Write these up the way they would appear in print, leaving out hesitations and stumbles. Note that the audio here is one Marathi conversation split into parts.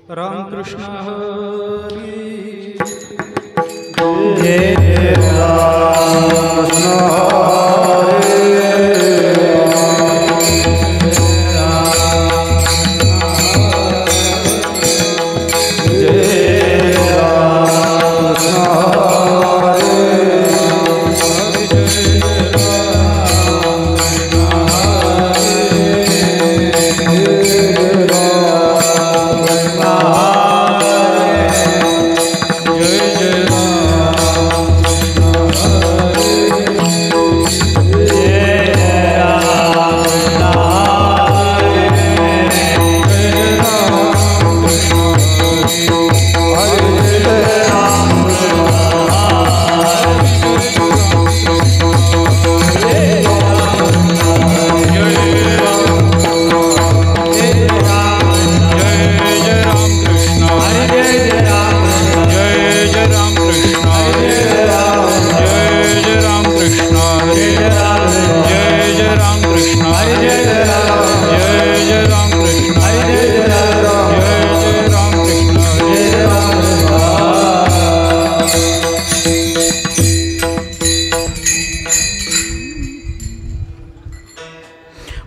रामकृष्ण हरी जय रामकृष्ण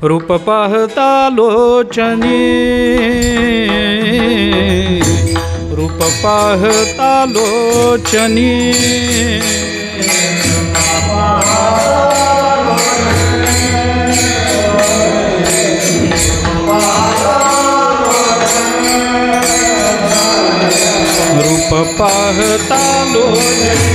रूप पाहता लोचनी, रूप पाहता लोचनी, रूप पाहता लोचनी,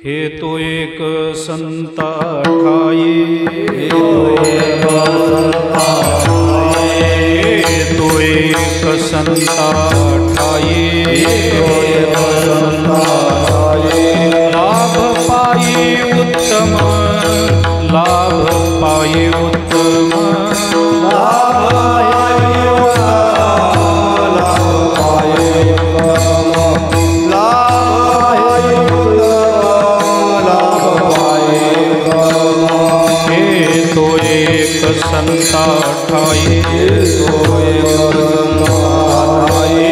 हे तो एक संता ठाई, हे तो एक संता ठाई, हे तो एक संता ठाई, हे तो एक संता ठाई, लाभ पायी उत्तम, लाभ पायी उत्तम, लाभ पायी उत्तम, लाभ पायी उत्तम, लाभ पायी उत्तम, हे तो एक संता ठाई, तो एक संता ठाई,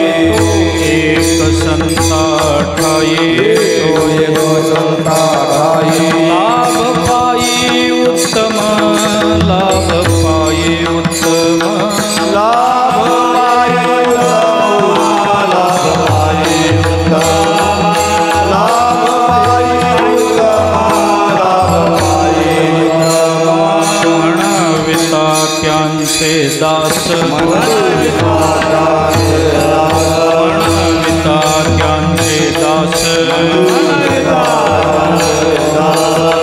एक संता ठाई, तो एक संता ठाई, लाभ पायी उत्तम, लाभ पायी उत्तम, लाभ पायी उत्तम, लाभ पायी उत्तम, लाभ पायी उत्तम, लाभ पायी उत्तम, म्हणविता त्यांचे दास, म्हणविता म्हणविता त्यांचे दास,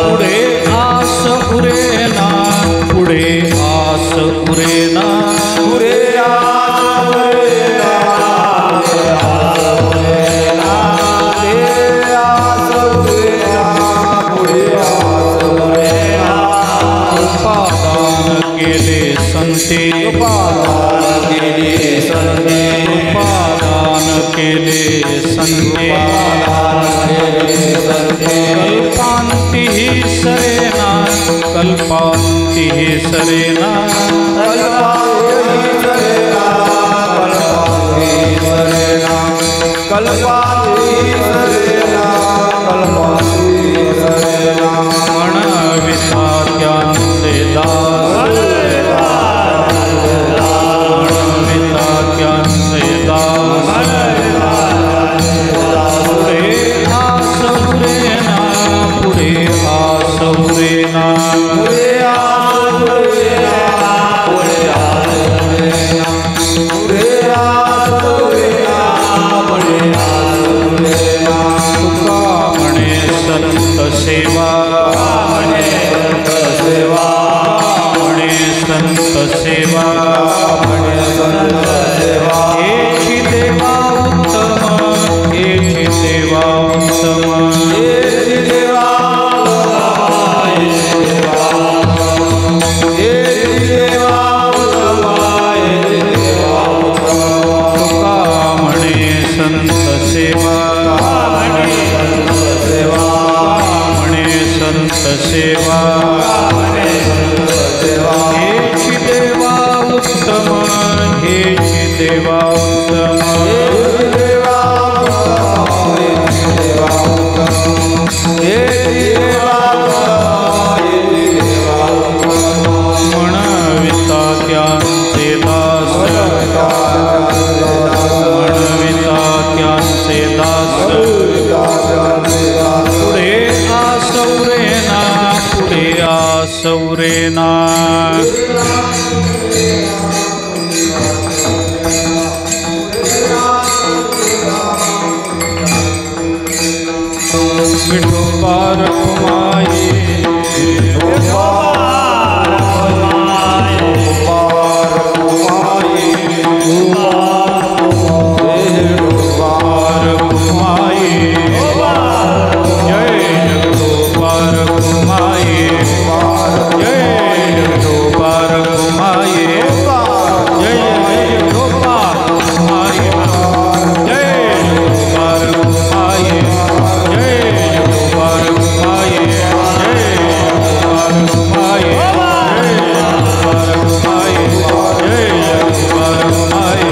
पुढे आस उरेना, पुढे आस उरेना, पुरे उपादान केले संते, उपादान केले संते, उपादान केले संते, कल्पांती सरेना, कल्पांती सरेना, म्हणविता त्यांचे दास, म्हणविता त्यांचे दास, पुढे आस उरेना, पुढे आस उरेना, तुका म्हणे संत सेवा, म्हणे संत सेवा, एची देवा उत्तम, एची देवा उत्तम, तुका म्हणे संत सेवा, म्हणे संत सेवा, हेची देवा उत्तम, हेची देवा उत्तम, म्हणविता त्यांचे दास, म्हणविता त्यांचे दास, पुढे आसौरेना, पुढे आसौरेना, विठोबार कुमाई, विठोबार कुमाई, जय विठोबार कुमाई, जय विठोबार कुमाई, जय विठोबार कुमाई, जय विठोबार कुमाई, जय विठोबार कुमाई, जय विठोबार कुमाई, जय विठोबार कुमाई, जय विठोबार कुमाई,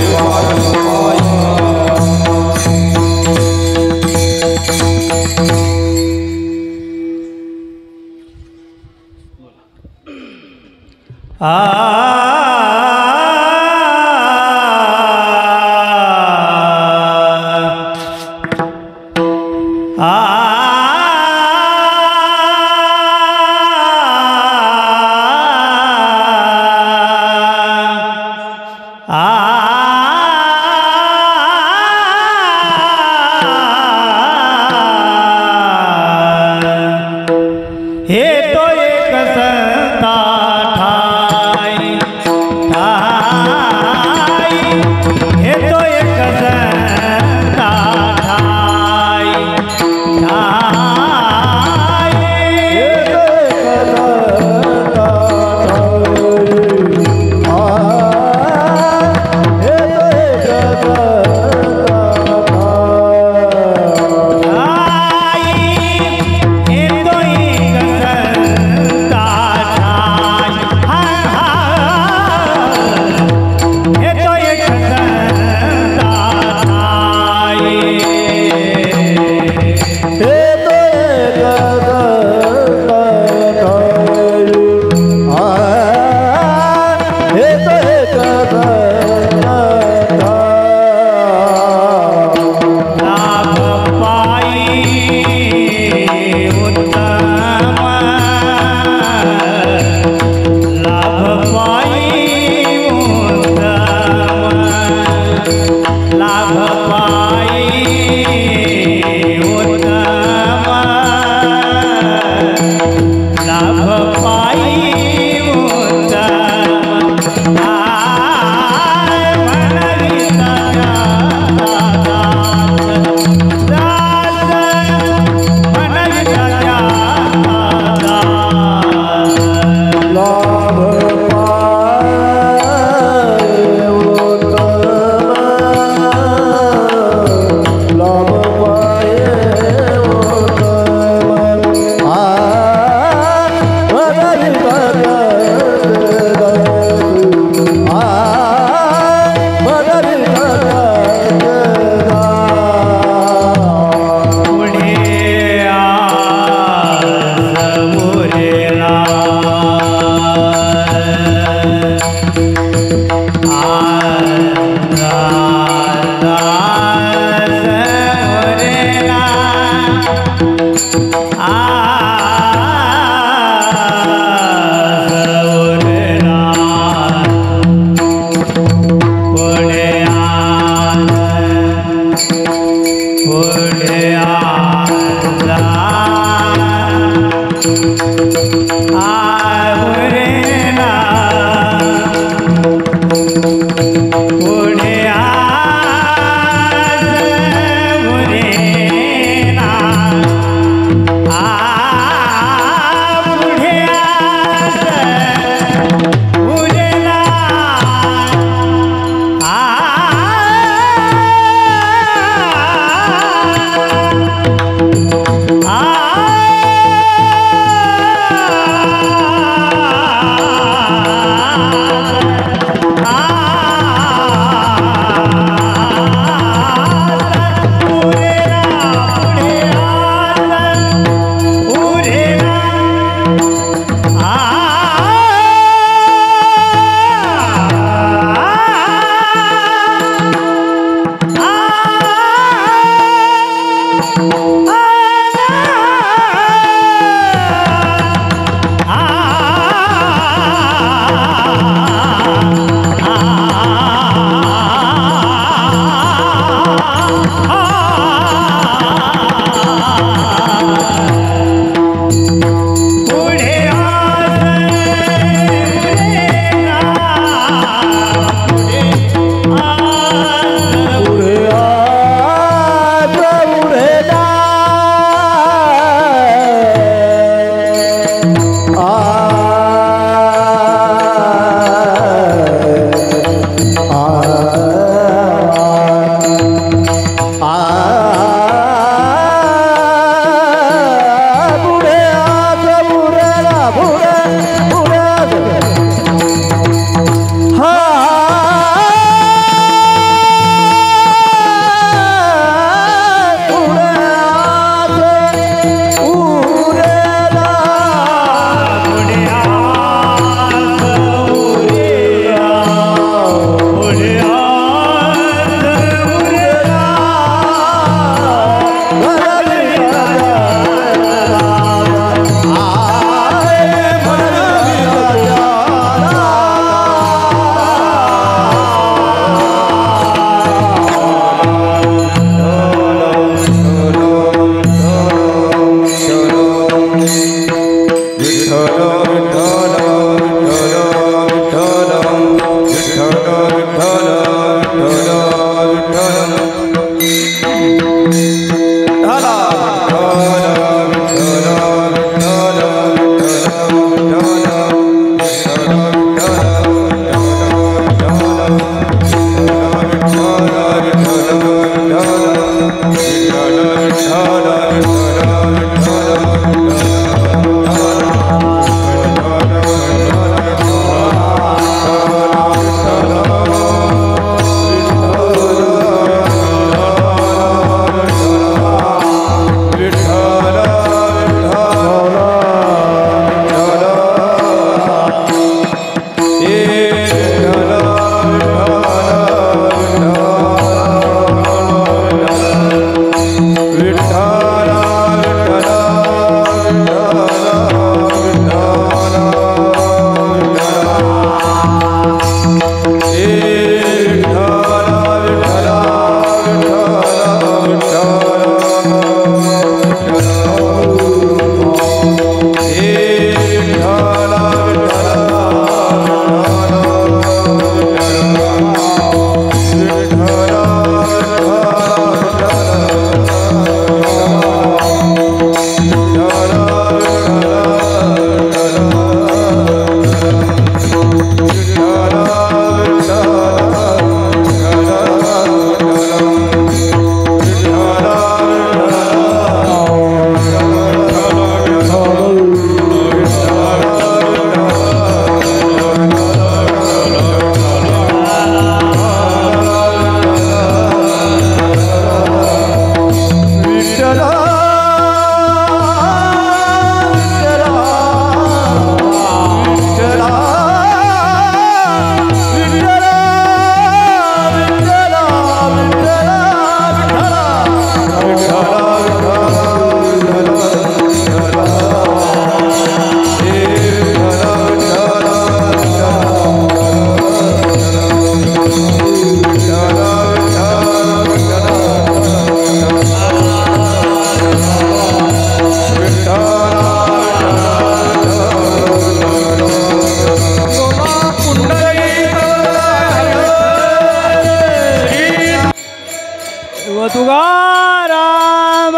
तुकाराम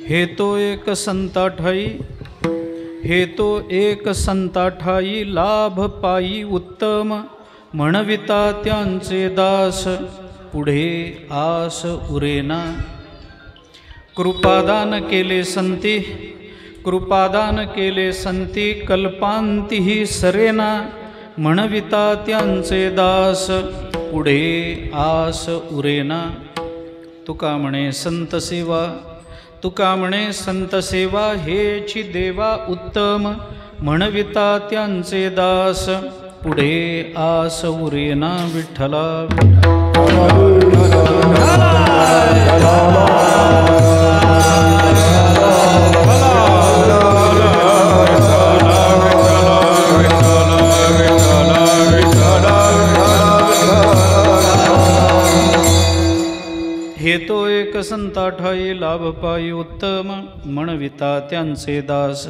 हे तो एक संता ठाई, हे तो एक संता ठाई, लाभ पायी उत्तम म्हणविता त्यांचे दास, पुढे आस उरेना. कृपादान केले संती, कृपादान केले संती, कल्पांतीही सरेना, म्हणविता त्यांचे दास, पुढे आस उरेना. तुका म्हणे संत सेवा, तुका म्हणे संत सेवा, हेची देवा उत्तम म्हणविता त्यांचे दास, पुढे आस उरेना. विठ्ठला हे तो एक संता ठाई, लाभ पायी उत्तम म्हणविता त्यांचे दास,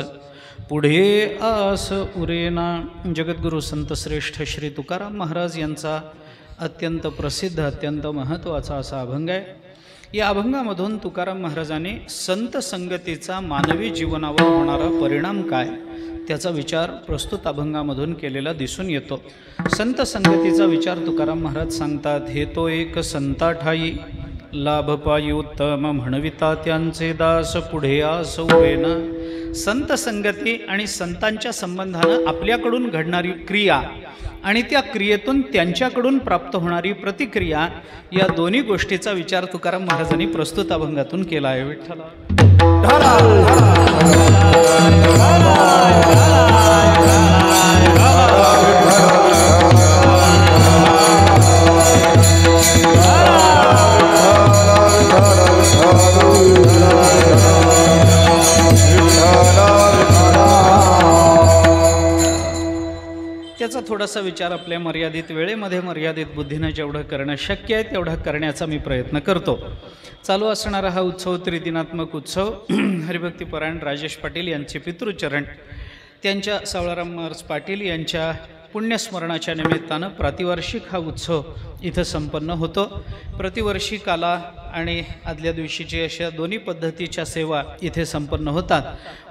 पुढे आस उरेना. जगद्गुरु संत श्रेष्ठ श्री तुकाराम महाराज यांचा अत्यंत प्रसिद्ध, अत्यंत महत्त्वाचा असा अभंग आहे. या अभंगामधून तुकाराम महाराजांनी संत संगतीचा मानवी जीवनावर होणारा परिणाम काय त्याचा विचार प्रस्तुत अभंगामधून केलेला दिसून येतो. संत संगतीचा विचार तुकाराम महाराज सांगतात. हे तो एक संता ठाई, लाभ पायी उत्तम म्हणविता त्यांचे दास, पुढे आस उरेना. संत संगती आणि संतांच्या संबंधानं आपल्याकडून घडणारी क्रिया आणि त्या क्रियेतून त्यांच्याकडून प्राप्त होणारी प्रतिक्रिया, या दोन्ही गोष्टीचा विचार तुकाराम महाराजांनी प्रस्तुत अभंगातून केला आहे. विठ्ठला त्याचा थोडासा विचार आपल्या मर्यादित वेळेमध्ये, मर्यादित बुद्धीनं जेवढं करणं शक्य आहे तेवढं करण्याचा मी प्रयत्न करतो. चालू असणारा हा उत्सव त्रिदिनात्मक उत्सव हरिभक्तीपरायण राजेश पाटील यांचे पितृचरण, त्यांच्या सावळाराम महाराज पाटील यांच्या पुण्यस्मरणाच्या निमित्तानं प्रतिवार्षिक हा उत्सव इथं संपन्न होतो. प्रतिवर्षिकाला आणि आदल्या दिवशीची अशा दोन्ही पद्धतीच्या सेवा इथे संपन्न होतात.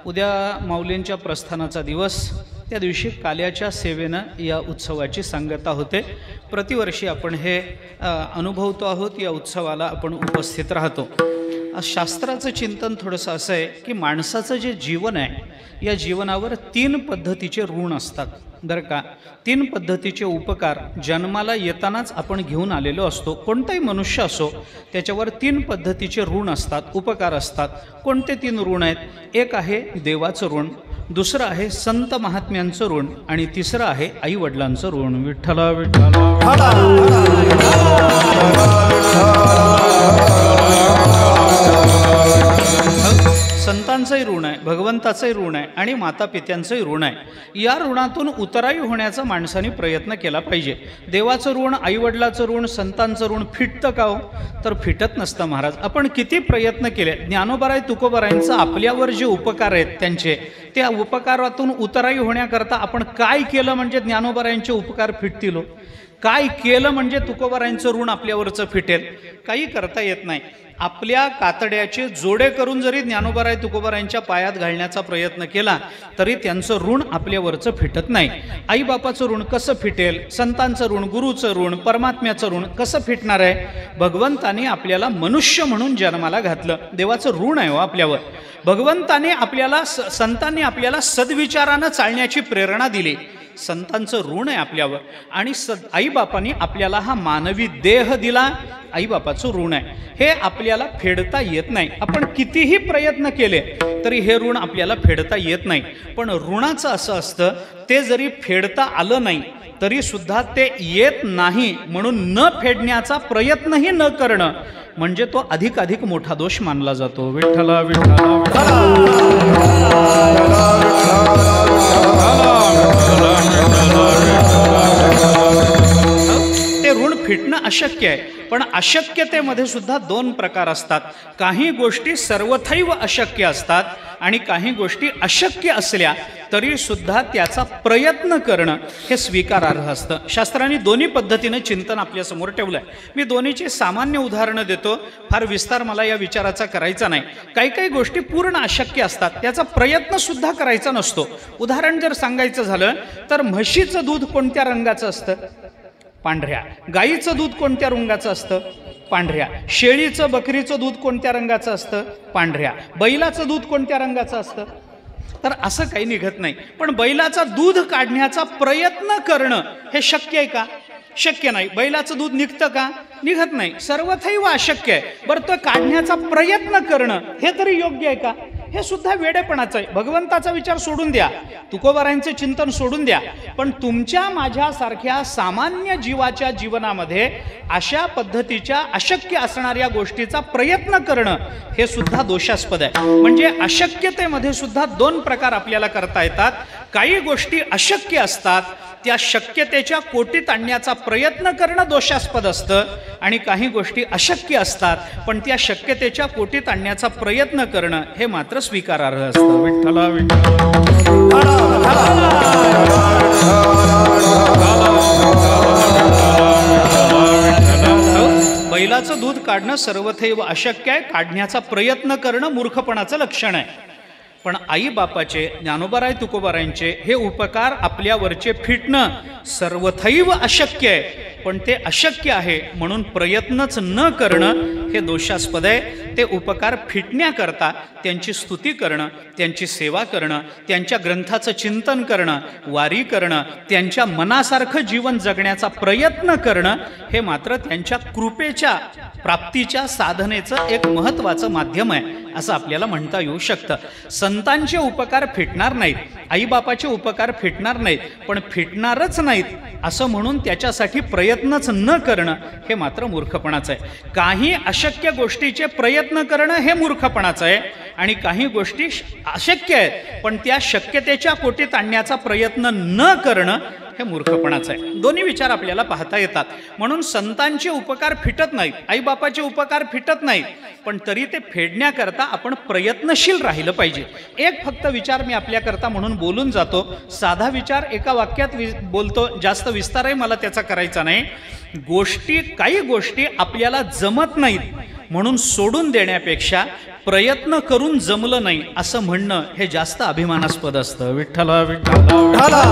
उद्या माऊलींच्या प्रस्थानाचा दिवस, त्या दिवशी काल्याच्या सेवेनं या उत्सवाची सांगता होते. प्रतिवर्षी आपण हे अनुभवतो आहोत, या उत्सवाला आपण उपस्थित राहतो. शास्त्राचं चिंतन थोडंसं असं आहे की माणसाचं जे जीवन आहे, या जीवनावर 3 पद्धतीचे ऋण असतात बरं का. 3 पद्धतीचे उपकार जन्माला येतानाच आपण घेऊन आलेलो असतो. कोणताही मनुष्य असो त्याच्यावर 3 पद्धतीचे ऋण असतात, उपकार असतात. कोणते 3 ऋण आहेत? एक आहे देवाचं ऋण, दुसरं आहे संत महात्म्यांचं ऋण, आणि तिसरं आहे आई वडिलांचं ऋण. विठ्ठला विठ्ठला संतांचंही ऋण आहे, भगवंताचंही ऋण आहे आणि माता पित्यांचंही ऋण आहे. या ऋणातून उतराई होण्याचा माणसाने प्रयत्न केला पाहिजे. देवाचं ऋण, आईवडिलाचं ऋण, संतांचं ऋण फिटतं का हो? तर फिटत नसतं महाराज. आपण किती प्रयत्न केले. ज्ञानोबाराय तुकोबारायांचं आपल्यावर जे उपकार आहेत त्यांचे, त्या उपकारातून उतराई होण्याकरता आपण काय केलं म्हणजे ज्ञानोबारायांचे उपकार फिटतील? काय केलं म्हणजे तुकोबारायांचं ऋण आपल्यावरचं फिटेल? काही करता येत नाही. आपल्या कातड्याचे जोडे करून जरी ज्ञानोबाराय तुकोबारायांच्या पायात घालण्याचा प्रयत्न केला तरी त्यांचं ऋण आपल्यावरचं फिटत नाही. आईबापाचं ऋण कसं फिटेल? संतांचं ऋण, गुरुचं ऋण, परमात्म्याचं ऋण कसं फिटणार आहे? भगवंताने आपल्याला मनुष्य म्हणून जन्माला घातलं, देवाचं ऋण आहे हो आपल्यावर. भगवंताने आपल्याला, संतांनी आपल्याला सद्विचारानं चालण्याची प्रेरणा दिली, संतांचं ऋण आहे आपल्यावर. आणि आईबापांनी आपल्याला हा मानवी देह दिला, आईबापाचं ऋण आहे. हे आपल्याला फेडता येत नाही. आपण कितीही प्रयत्न केले तरी हे ऋण आपल्याला फेडता येत नाही. पण ऋणाचं असं असतं, ते जरी फेडता आलं नाही तरी सुद्धा ते येत नाही म्हणून न फेडण्याचा प्रयत्नही न करणं म्हणजे तो अधिकाधिक मोठा दोष मानला जातो. विठ्ठला विठ्ठला ते ऋण फिटणं अशक्य आहे. पण अशक्यतेमध्ये सुद्धा दोन प्रकार असतात. काही गोष्टी सर्वथैव अशक्य असतात आणि काही गोष्टी अशक्य असल्या तरी सुद्धा त्याचा प्रयत्न करणं हे स्वीकारार्ह असतं. शास्त्रांनी दोन्ही पद्धतीनं चिंतन आपल्यासमोर ठेवलं आहे. मी दोन्हीची सामान्य उदाहरणं देतो, फार विस्तार मला या विचाराचा करायचा नाही. काही काही गोष्टी पूर्ण अशक्य असतात, त्याचा प्रयत्न सुद्धा करायचा नसतो. उदाहरण जर सांगायचं झालं तर म्हशीचं दूध कोणत्या रंगाचं असतं? पांढऱ्या. गाईचं दूध कोणत्या रंगाचं असतं? पांढऱ्या. शेळीचं बकरीचं दूध कोणत्या रंगाचं असतं? पांढऱ्या. बैलाचं दूध कोणत्या रंगाचं असतं? तर असं काही निघत नाही. पण बैलाचा दूध काढण्याचा प्रयत्न करणं हे शक्य आहे का? शक्य नाही. बैलाचं दूध निघतं का? निघत नाही. सर्वथैव अशक्य आहे. बरं, तो काढण्याचा प्रयत्न करणं हे तरी योग्य आहे का? हे सुद्धा वेडेपणाचं आहे. भगवंताचा विचार सोडून द्या, तुकोबारायांचं चिंतन सोडून द्या, पण तुमच्या माझ्यासारख्या सामान्य जीवाच्या जीवनामध्ये अशा पद्धतीच्या अशक्य असणाऱ्या गोष्टीचा प्रयत्न करणं हे सुद्धा दोषास्पद आहे. म्हणजे अशक्यतेमध्ये सुद्धा दोन प्रकार आपल्याला करता येतात. काही गोष्टी अशक्य असतात, त्या शक्यतेच्या कोटीत आणण्याचा प्रयत्न करणं दोषास्पद असतं, आणि काही गोष्टी अशक्य असतात पण त्या शक्यतेच्या कोटीत आणण्याचा प्रयत्न करणं हे मात्र स्वीकारार्ह असतं. विठ्ठला बैलाचं दूध काढणं सर्वथैव अशक्य आहे. काढण्याचा प्रयत्न करणं मूर्खपणाचं लक्षण आहे. पण आई बापाचे, ज्ञानोबाराय तुकोबारायांचे हे उपकार आपल्यावरचे फिटणं सर्वथैव अशक्य आहे. पण ते अशक्य आहे म्हणून प्रयत्नच न करणं हे दोषास्पद आहे. ते उपकार फिटण्याकरता त्यांची स्तुती करणं, त्यांची सेवा करणं, त्यांच्या ग्रंथाचं चिंतन करणं, वारी करणं, त्यांच्या मनासारखं जीवन जगण्याचा प्रयत्न करणं हे मात्र त्यांच्या कृपेच्या प्राप्तीच्या साधनेचं एक महत्त्वाचं माध्यम आहे असं आपल्याला म्हणता येऊ शकतं. संतांचे उपकार फिटणार नाहीत, आईबापाचे उपकार फिटणार नाहीत, पण फिटणारच नाहीत असं म्हणून त्याच्यासाठी प्रयत्नच न करणं हे मात्र मूर्खपणाचं आहे. काही अशक्य गोष्टीचे प्रयत्न करणं हे मूर्खपणाचं आहे, आणि काही गोष्टी अशक्य आहेत पण त्या शक्यतेच्या कोटीत आणण्याचा प्रयत्न न करणं हे मूर्खपणाचं आहे. दोन्ही विचार आपल्याला पाहता येतात. म्हणून संतांचे उपकार फिटत नाहीत, आईबापाचे उपकार फिटत नाहीत, पण तरी ते फेडण्याकरता आपण प्रयत्नशील राहिलं पाहिजे. एक फक्त विचार मी आपल्याकरता म्हणून बोलून जातो, साधा विचार एका वाक्यात बोलतो, जास्त विस्तारही मला त्याचा करायचा नाही. काही गोष्टी आपल्याला जमत नाहीत म्हणून सोडून देण्यापेक्षा प्रयत्न करून जमलं नाही असं म्हणणं हे जास्त अभिमानास्पद असतं. विठ्ठला विठ्ठला.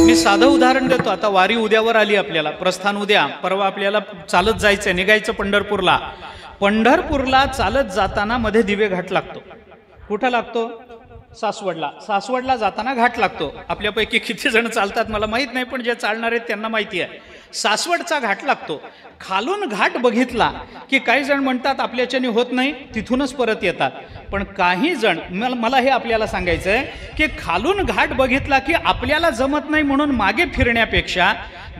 मी साधं उदाहरण देतो. आता वारी उद्यावर आली, आपल्याला प्रस्थान उद्या, परवा आपल्याला चालत जायचंय, निघायचं पंढरपूरला. पंढरपूरला चालत जाताना मध्ये दिवे घाट लागतो. कुठं लागतो? सासवडला जाताना घाट लागतो. आपल्यापैकी किती जण चालतात मला माहीत नाही, पण जे चालणार आहेत त्यांना माहिती आहे. सासवडचा घाट लागतो. खालून घाट बघितला की काही जण म्हणतात आपल्याच्याने होत नाही, तिथूनच परत येतात. पण काही जण, मला हे आपल्याला सांगायचं आहे की खालून घाट बघितला की आपल्याला जमत नाही म्हणून मागे फिरण्यापेक्षा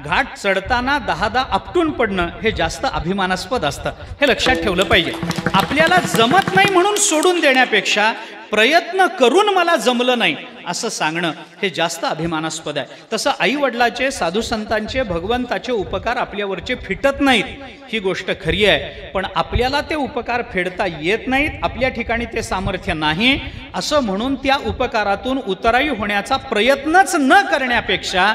घाट चढताना 10 आपटून पडणं हे जास्त अभिमानास्पद असतं. हे लक्षात ठेवलं पाहिजे. आपल्याला जमत नाही म्हणून सोडून देण्यापेक्षा प्रयत्न करून मला जमलं नाही असं सांगणं हे जास्त अभिमानास्पद आहे. तसं आई वडिलाचे, साधू संतांचे, भगवंताचे उपकार आपल्यावरचे फिटत नाहीत ही गोष्ट खरी आहे, पण आपल्याला ते उपकार फेडता येत नाहीत, आपल्या ठिकाणी ते सामर्थ्य नाही असं म्हणून त्या उपकारातून उतराई होण्याचा प्रयत्नच न करण्यापेक्षा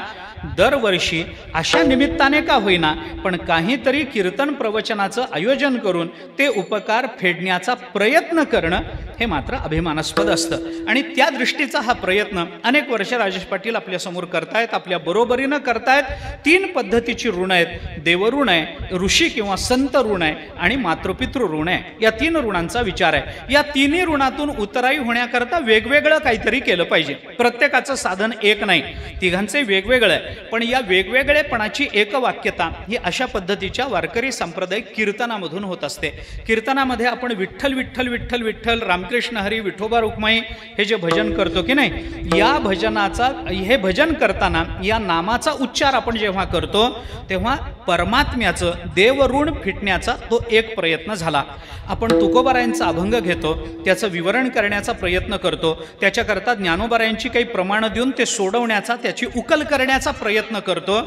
दरवर्षी अशा निमित्ताने का होईना पण काहीतरी कीर्तन प्रवचनाचं आयोजन करून ते उपकार फेडण्याचा प्रयत्न करणं हे मात्र अभिमानास्पद असतं. आणि त्या दृष्टीचा हा प्रयत्न अनेक वर्ष राजेश पाटील आपल्यासमोर करतायत, आपल्या बरोबरीनं करतायत. 3 पद्धतीची ऋण आहेत. देवऋण आहे, ऋषी किंवा संत ऋण आहे, आणि मातृपितृ ऋण आहे. या 3 ऋणांचा विचार आहे. या 3 ऋणातून उतराई होण्याकरता वेगवेगळं काहीतरी केलं पाहिजे. प्रत्येकाचं साधन एक नाही, तिघांचे वेगवेगळं आहे. पण या वेगवेगळेपणाची एकवाक्यता ही अशा पद्धतीच्या वारकरी सांप्रदायिक कीर्तनामधून होत असते. कीर्तनामध्ये आपण विठ्ठल विठ्ठल विठ्ठल विठ्ठल, रामकृष्ण हरी, विठोबा रुक्माई हे जे भजन करतो की नाही, या भजनाचा हे भजन करताना या नामाचा उच्चार आपण जेव्हा करतो तेव्हा परमात्म्याचं देवऋण फिटण्याचा तो एक प्रयत्न झाला. आपण तुकोबारायांचा अभंग घेतो, त्याचं विवरण करण्याचा प्रयत्न करतो, त्याच्याकरता ज्ञानोबारायांची काही प्रमाणं देऊन ते सोडवण्याचा, त्याची उकल करण्याचा प्रयत्न करतो.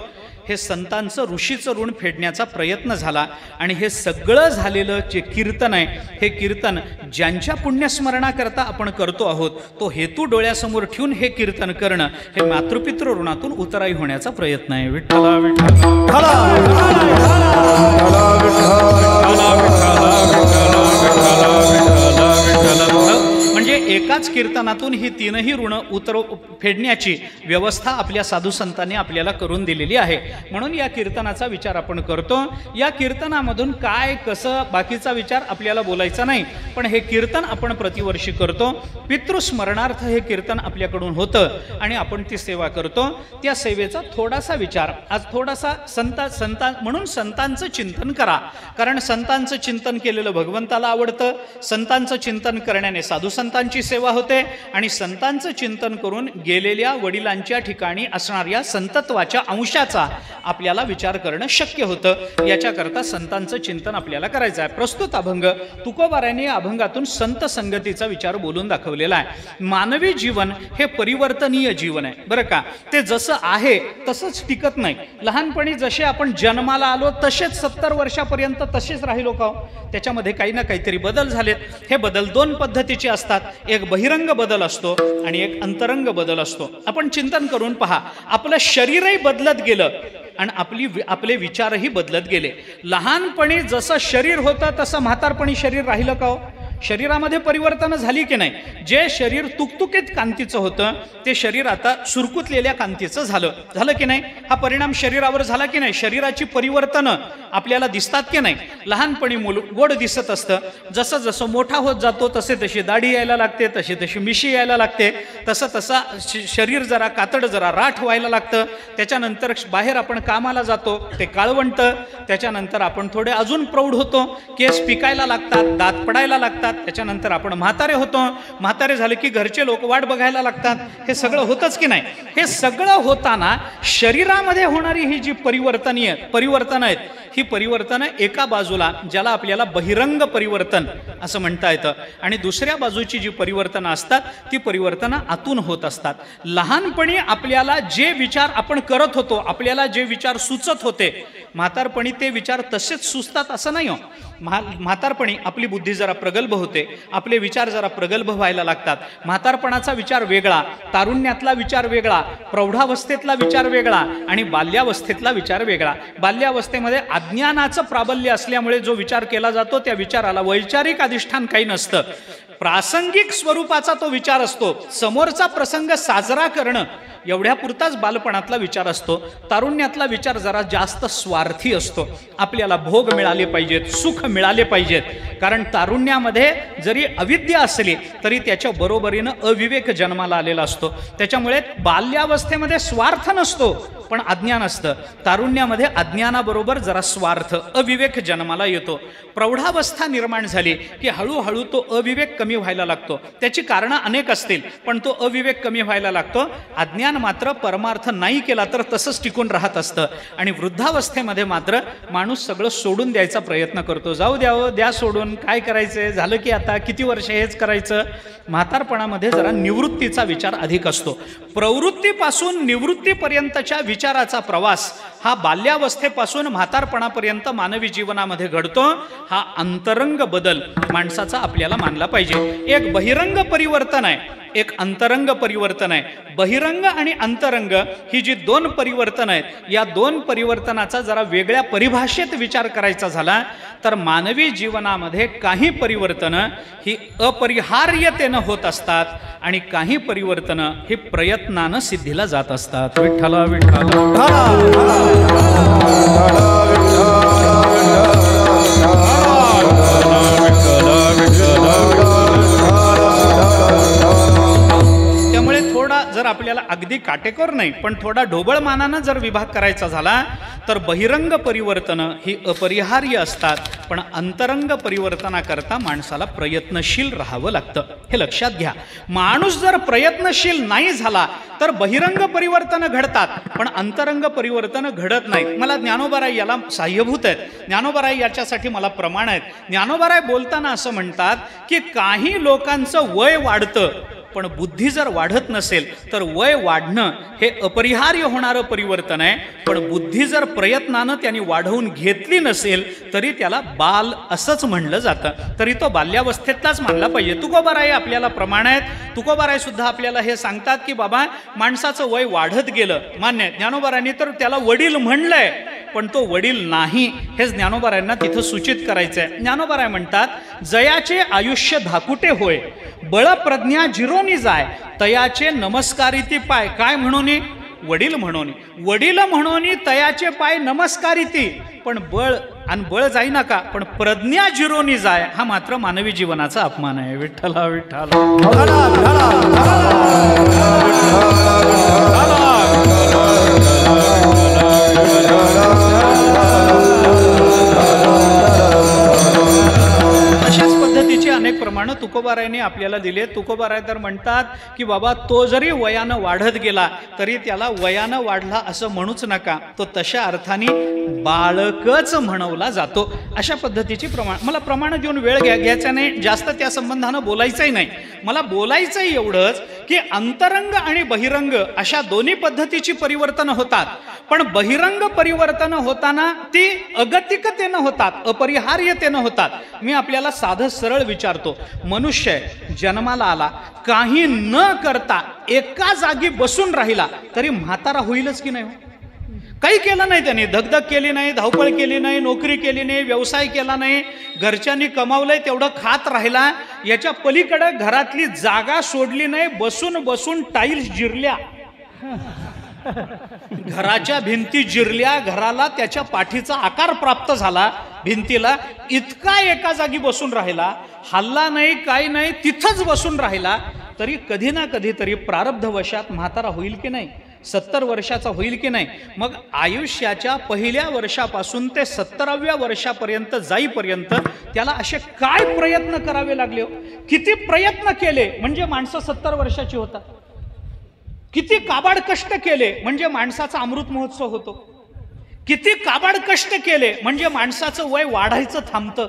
हे संतांचं ऋषीचं ऋण फेडण्याचा प्रयत्न झाला. आणि हे सगळं झालेलं जे कीर्तन आहे, हे कीर्तन ज्यांच्या पुण्यस्मरणाकरता आपण करतो आहोत, तो हेतू डोळ्यासमोर ठेवून हे कीर्तन करणं हे मातृपितृ ऋणातून उतराई होण्याचा प्रयत्न आहे. विठ्ठला विठ्ठला म्हणजे एकाच कीर्तनातून ही तीनही ऋण फेडण्याची व्यवस्था आपल्या साधू संतांनी आपल्याला करून दिलेली आहे. म्हणून या कीर्तनाचा विचार आपण करतो. या कीर्तनामधून काय कसं बाकीचा विचार आपल्याला बोलायचा नाही, पण हे कीर्तन आपण प्रतिवर्षी करतो. पितृस्मरणार्थ हे कीर्तन आपल्याकडून होतं आणि आपण ती सेवा करतो. त्या सेवेचा थोडासा विचार आज थोडासा संत म्हणून संतांचं चिंतन करा, कारण संतांचं चिंतन केलेलं भगवंताला आवडतं. संतांचं चिंतन करण्याने साधू संतांची सेवा होते आणि संतांचं चिंतन करून गेलेल्या वडिलांच्या ठिकाणी असणाऱ्या संतत्वाच्या अंशाचा आपल्याला विचार करणं शक्य होतं. याच्याकरता संतांचं चिंतन आपल्याला करायचं आहे. प्रस्तुत अभंग तुकोबारायांनी या अभंगातून संत संगतीचा विचार बोलून दाखवलेला आहे. मानवी जीवन हे परिवर्तनीय जीवन आहे बरं का. ते जसं आहे तसंच टिकत नाही. लहानपणी जसे आपण जन्माला आलो तसेच 70 वर्षापर्यंत तसेच राहिलो का? त्याच्यामध्ये काही ना काहीतरी बदल झालेत. हे बदल दोन पद्धतीचे असतात. एक बहिरंग बदल असतो आणि एक अंतरंग बदल असतो. आपण चिंतन करून पहा, आपलं शरीरही बदलत गेलं आणि आपले विचारही बदलत गेले. लहानपणी जसं शरीर होतं तसं म्हातारपणी शरीर राहिलं का? शरीरामध्ये परिवर्तन झाली की नाही? जे शरीर तुकतुकीत कांतीचं होतं ते शरीर आता सुरकुतलेल्या कांतीचं झालं की नाही? हा परिणाम शरीरावर झाला की नाही? शरीराची परिवर्तनं आपल्याला दिसतात की नाही? लहानपणी मूल गोड दिसत असतं, जसं जसं मोठा होत जातो तसे तशी दाढी यायला लागते, तशी तशी मिशी यायला लागते, तसं शरीर जरा कातड जरा राठ व्हायला लागतं. त्याच्यानंतर बाहेर आपण कामाला जातो ते काळवंट, त्याच्यानंतर आपण थोडे अजून प्रौढ होतो, केस पिकायला लागतात, दात पडायला लागतात, त्याच्यानंतर आपण म्हातारे होतो. म्हातारे झाले की घरचे लोक वाट बघायला लागतात. हे सगळं होतच की नाही? हे सगळं होताना शरीरामध्ये होणारी ही जी परिवर्तन आहेत, ही परिवर्तन एका बाजूला ज्याला आपल्याला बहिरंग परिवर्तन असं म्हणता येतं आणि दुसऱ्या बाजूची जी परिवर्तनं असतात ती परिवर्तनं आतून होत असतात. लहानपणी आपल्याला जे विचार आपण करत होतो, आपल्याला जे विचार सुचत होते, म्हातारपणी ते विचार तसेच सुचतात असं नाही हो. म्हातारपणी आपली बुद्धी जरा प्रगल्भ होते, आपले विचार जरा प्रगल्भ व्हायला लागतात. म्हातारपणाचा विचार वेगळा, तारुण्यातला विचार वेगळा, प्रौढावस्थेतला विचार वेगळा आणि बाल्यावस्थेतला विचार वेगळा. बाल्यावस्थेमध्ये अज्ञानाचं प्राबल्य असल्यामुळे जो विचार केला जातो त्या विचाराला वैचारिक अधिष्ठान काही नसतं. प्रासंगिक स्वरूपाचा तो विचार असतो. समोरचा प्रसंग साजरा करणं एवढ्यापुरताच बालपणातला विचार असतो. तारुण्यातला विचार जरा जास्त स्वार्थी असतो. आपल्याला भोग मिळाले पाहिजेत, सुख मिळाले पाहिजेत. कारण तारुण्यामध्ये जरी अविद्या असली तरी त्याच्या बरोबरीनं अविवेक जन्माला आलेला असतो. त्याच्यामुळे बाल्यावस्थेमध्ये स्वार्थ नसतो पण अज्ञान असतं. तारुण्यामध्ये अज्ञानाबरोबर जरा स्वार्थ, अविवेक जन्माला येतो. प्रौढावस्था निर्माण झाली की हळूहळू तो अविवेक कमी व्हायला लागतो. त्याची कारणं अनेक असतील पण तो अविवेक कमी व्हायला लागतो. अज्ञान मात्र परमार्थ नाही केला तर तसंच टिकून राहत असतं. आणि वृद्धावस्थेमध्ये मात्र माणूस सगळं सोडून द्यायचा प्रयत्न करतो. जाऊ द्या सोडून, काय करायचंय, झालं की आता किती वर्ष हेच करायचं. म्हातारपणामध्ये जरा निवृत्तीचा विचार अधिक असतो. प्रवृत्तीपासून निवृत्तीपर्यंतच्या विचाराचा प्रवास हा बाल्यावस्थेपासून म्हातारपणापर्यंत मानवी जीवनामध्ये घडतो. हा अंतरंग बदल माणसाचा आपल्याला मानला पाहिजे. एक बहिरंग परिवर्तन आहे, एक अंतरंग परिवर्तन आहे. बहिरंग आणि अंतरंग ही जी दोन परिवर्तन आहेत, या दोन परिवर्तनाचा जरा वेगळ्या परिभाषेत विचार करायचा झाला तर मानवी जीवनामध्ये काही परिवर्तनं ही अपरिहार्यतेनं होत असतात आणि काही परिवर्तनं ही प्रयत्नानं सिद्धीला जात असतात. विठ्ठला विठ्ठला त्यामुळे थोडा जर आपल्याला अगदी काटेकोर नाही पण थोडा ढोबळमानानं जर विभाग करायचा झाला तर बहिरंग परिवर्तनं ही अपरिहार्य असतात, पण अंतरंग परिवर्तनाकरता माणसाला प्रयत्नशील राहावं लागतं. हे लक्षात घ्या. माणूस जर प्रयत्नशील नाही झाला तर बहिरंग परिवर्तन घडतात, पण अंतरंग परिवर्तन घडत नाही. मला ज्ञानोबाराय याला साह्यभूत आहेत. ज्ञानोबाराय याच्यासाठी मला प्रमाण आहेत. ज्ञानोबाराय बोलताना असं म्हणतात की काही लोकांचं वय वाढतं, पण बुद्धी जर वाढत नसेल तर वय वाढणं हे अपरिहार्य होणारं परिवर्तन आहे. पण बुद्धी जर प्रयत्नानं त्यांनी वाढवून घेतली नसेल तरी त्याला बाल असंच म्हणलं जातं, तरी तो बाल्यावस्थेतलाच मानला पाहिजे. तुकोबाराय आपल्याला प्रमाण आहेत. तुकोबाराय सुद्धा आपल्याला हे सांगतात की बाबा माणसाचं वय वाढत गेलं, मान्य आहे. ज्ञानोबारायांनी तर त्याला वडील म्हणलंय, पण तो वडील नाही हे ज्ञानोबारायांना तिथं सूचित करायचं आहे. ज्ञानोबाराय म्हणतात, जयाचे आयुष्य धाकुटे होय, बळ प्रज्ञा जिरोनी जाय, तयाचे नमस्कारिती पाय. काय म्हणून? वडील म्हणून. वडील म्हणून तयाचे पाय नमस्कारिती, पण बळ आणि बळ जाई नका, पण प्रज्ञा जिरोनी जाय हा मात्र मानवी जीवनाचा अपमान आहे. विठ्ठला विठ्ठला. अशाच पद्धतीची अनेक प्रमाणं तुकोबारायांनी आपल्याला दिले. तुकोबाराय तर म्हणतात की बाबा तो जरी वयानं वाढत गेला तरी त्याला वयानं वाढला असं म्हणूच नका, तो तशा अर्थाने बाळकच म्हणवला जातो. अशा पद्धतीची मला प्रमाण देऊन वेळ घ्यायचा नाही, जास्त त्या संबंधानं बोलायचंही नाही. मला बोलायचंही एवढंच की अंतरंग आणि बहिरंग अशा दोन्ही पद्धतीची परिवर्तन होतात, पण बहिरंग परिवर्तन होताना ती अगतिकतेनं होतात, अपरिहार्यतेनं होतात. मी आपल्याला साधं सरळ विचारतो, मनुष्य जन्माला आला, काही न करता एका जागी बसून राहिला तरी म्हातारा होईलच की नाही? काही केलं नाही त्याने, धगधग केली नाही, धावपळ केली नाही, नोकरी केली नाही, व्यवसाय केला नाही, घरच्यांनी कमावलंय तेवढं खात राहिला, याच्या पलीकडे घरातली जागा सोडली नाही, बसून बसून टाईल्स जिरल्या, घराच्या भिंती जिरल्या, घराला त्याच्या पाठीचा आकार प्राप्त झाला, भिंतीला इतका एका जागी बसून राहिला, हल्ला नाही, काही नाही, तिथंच बसून राहिला, तरी कधी ना कधी तरी प्रारब्धवशात म्हातारा होईल की नाही? 70 वर्षाचा होईल की नाही? मग आयुष्याच्या पहिल्या वर्षापासून ते 70व्या वर्षापर्यंत जाईपर्यंत त्याला असे काय प्रयत्न करावे लागले? किती प्रयत्न केले म्हणजे माणसं 70 वर्षाची होतात? किती काबाड कष्ट केले म्हणजे माणसाचा अमृत महोत्सव होतो? किती काबाड कष्ट केले म्हणजे माणसाचं वय वाढायचं थांबतं?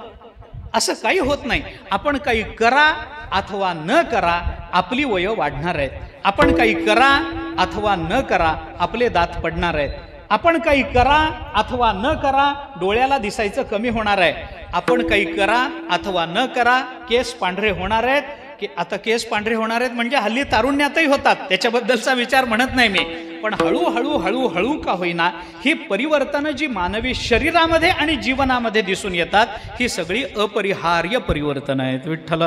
असं काही होत नाही. आपण काही करा अथवा न करा आपली वय वाढणार आहेत. आपण काही करा अथवा न करा आपले दात पडणार आहेत. आपण काही करा अथवा न करा डोळ्याला दिसायचं कमी होणार आहे. आपण काही करा अथवा न करा केस पांढरे होणार आहेत. की आता केस पांढरे होणार आहेत म्हणजे हल्ली तारुण्यातही होतात, त्याच्याबद्दलचा विचार म्हणत नाही मी, पण हळूहळू हळूहळू का होईना ही परिवर्तनं जी मानवी शरीरामध्ये आणि जीवनामध्ये दिसून येतात ही सगळी अपरिहार्य परिवर्तन आहेत. विठ्ठला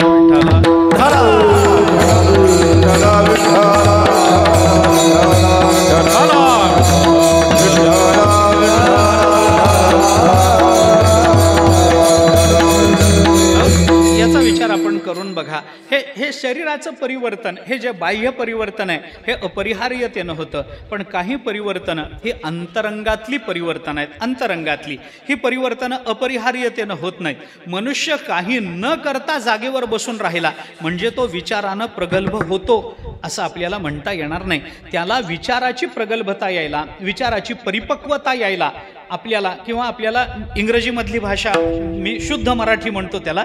याचा विचार आपण करून बघा. हे शरीराचं परिवर्तन, हे जे बाह्य परिवर्तन आहे हे अपरिहार्यतेनं होतं, पण काही परिवर्तन ही अंतरंगातली परिवर्तन आहेत. अंतरंगातली ही परिवर्तन अपरिहार्यतेनं होत नाहीत. मनुष्य काही न करता जागेवर बसून राहिला म्हणजे तो विचारानं प्रगल्भ होतो असं आपल्याला म्हणता येणार नाही. त्याला विचाराची प्रगल्भता यायला, विचाराची परिपक्वता यायला आपल्याला, किंवा आपल्याला इंग्रजीमधली भाषा, मी शुद्ध मराठी म्हणतो त्याला,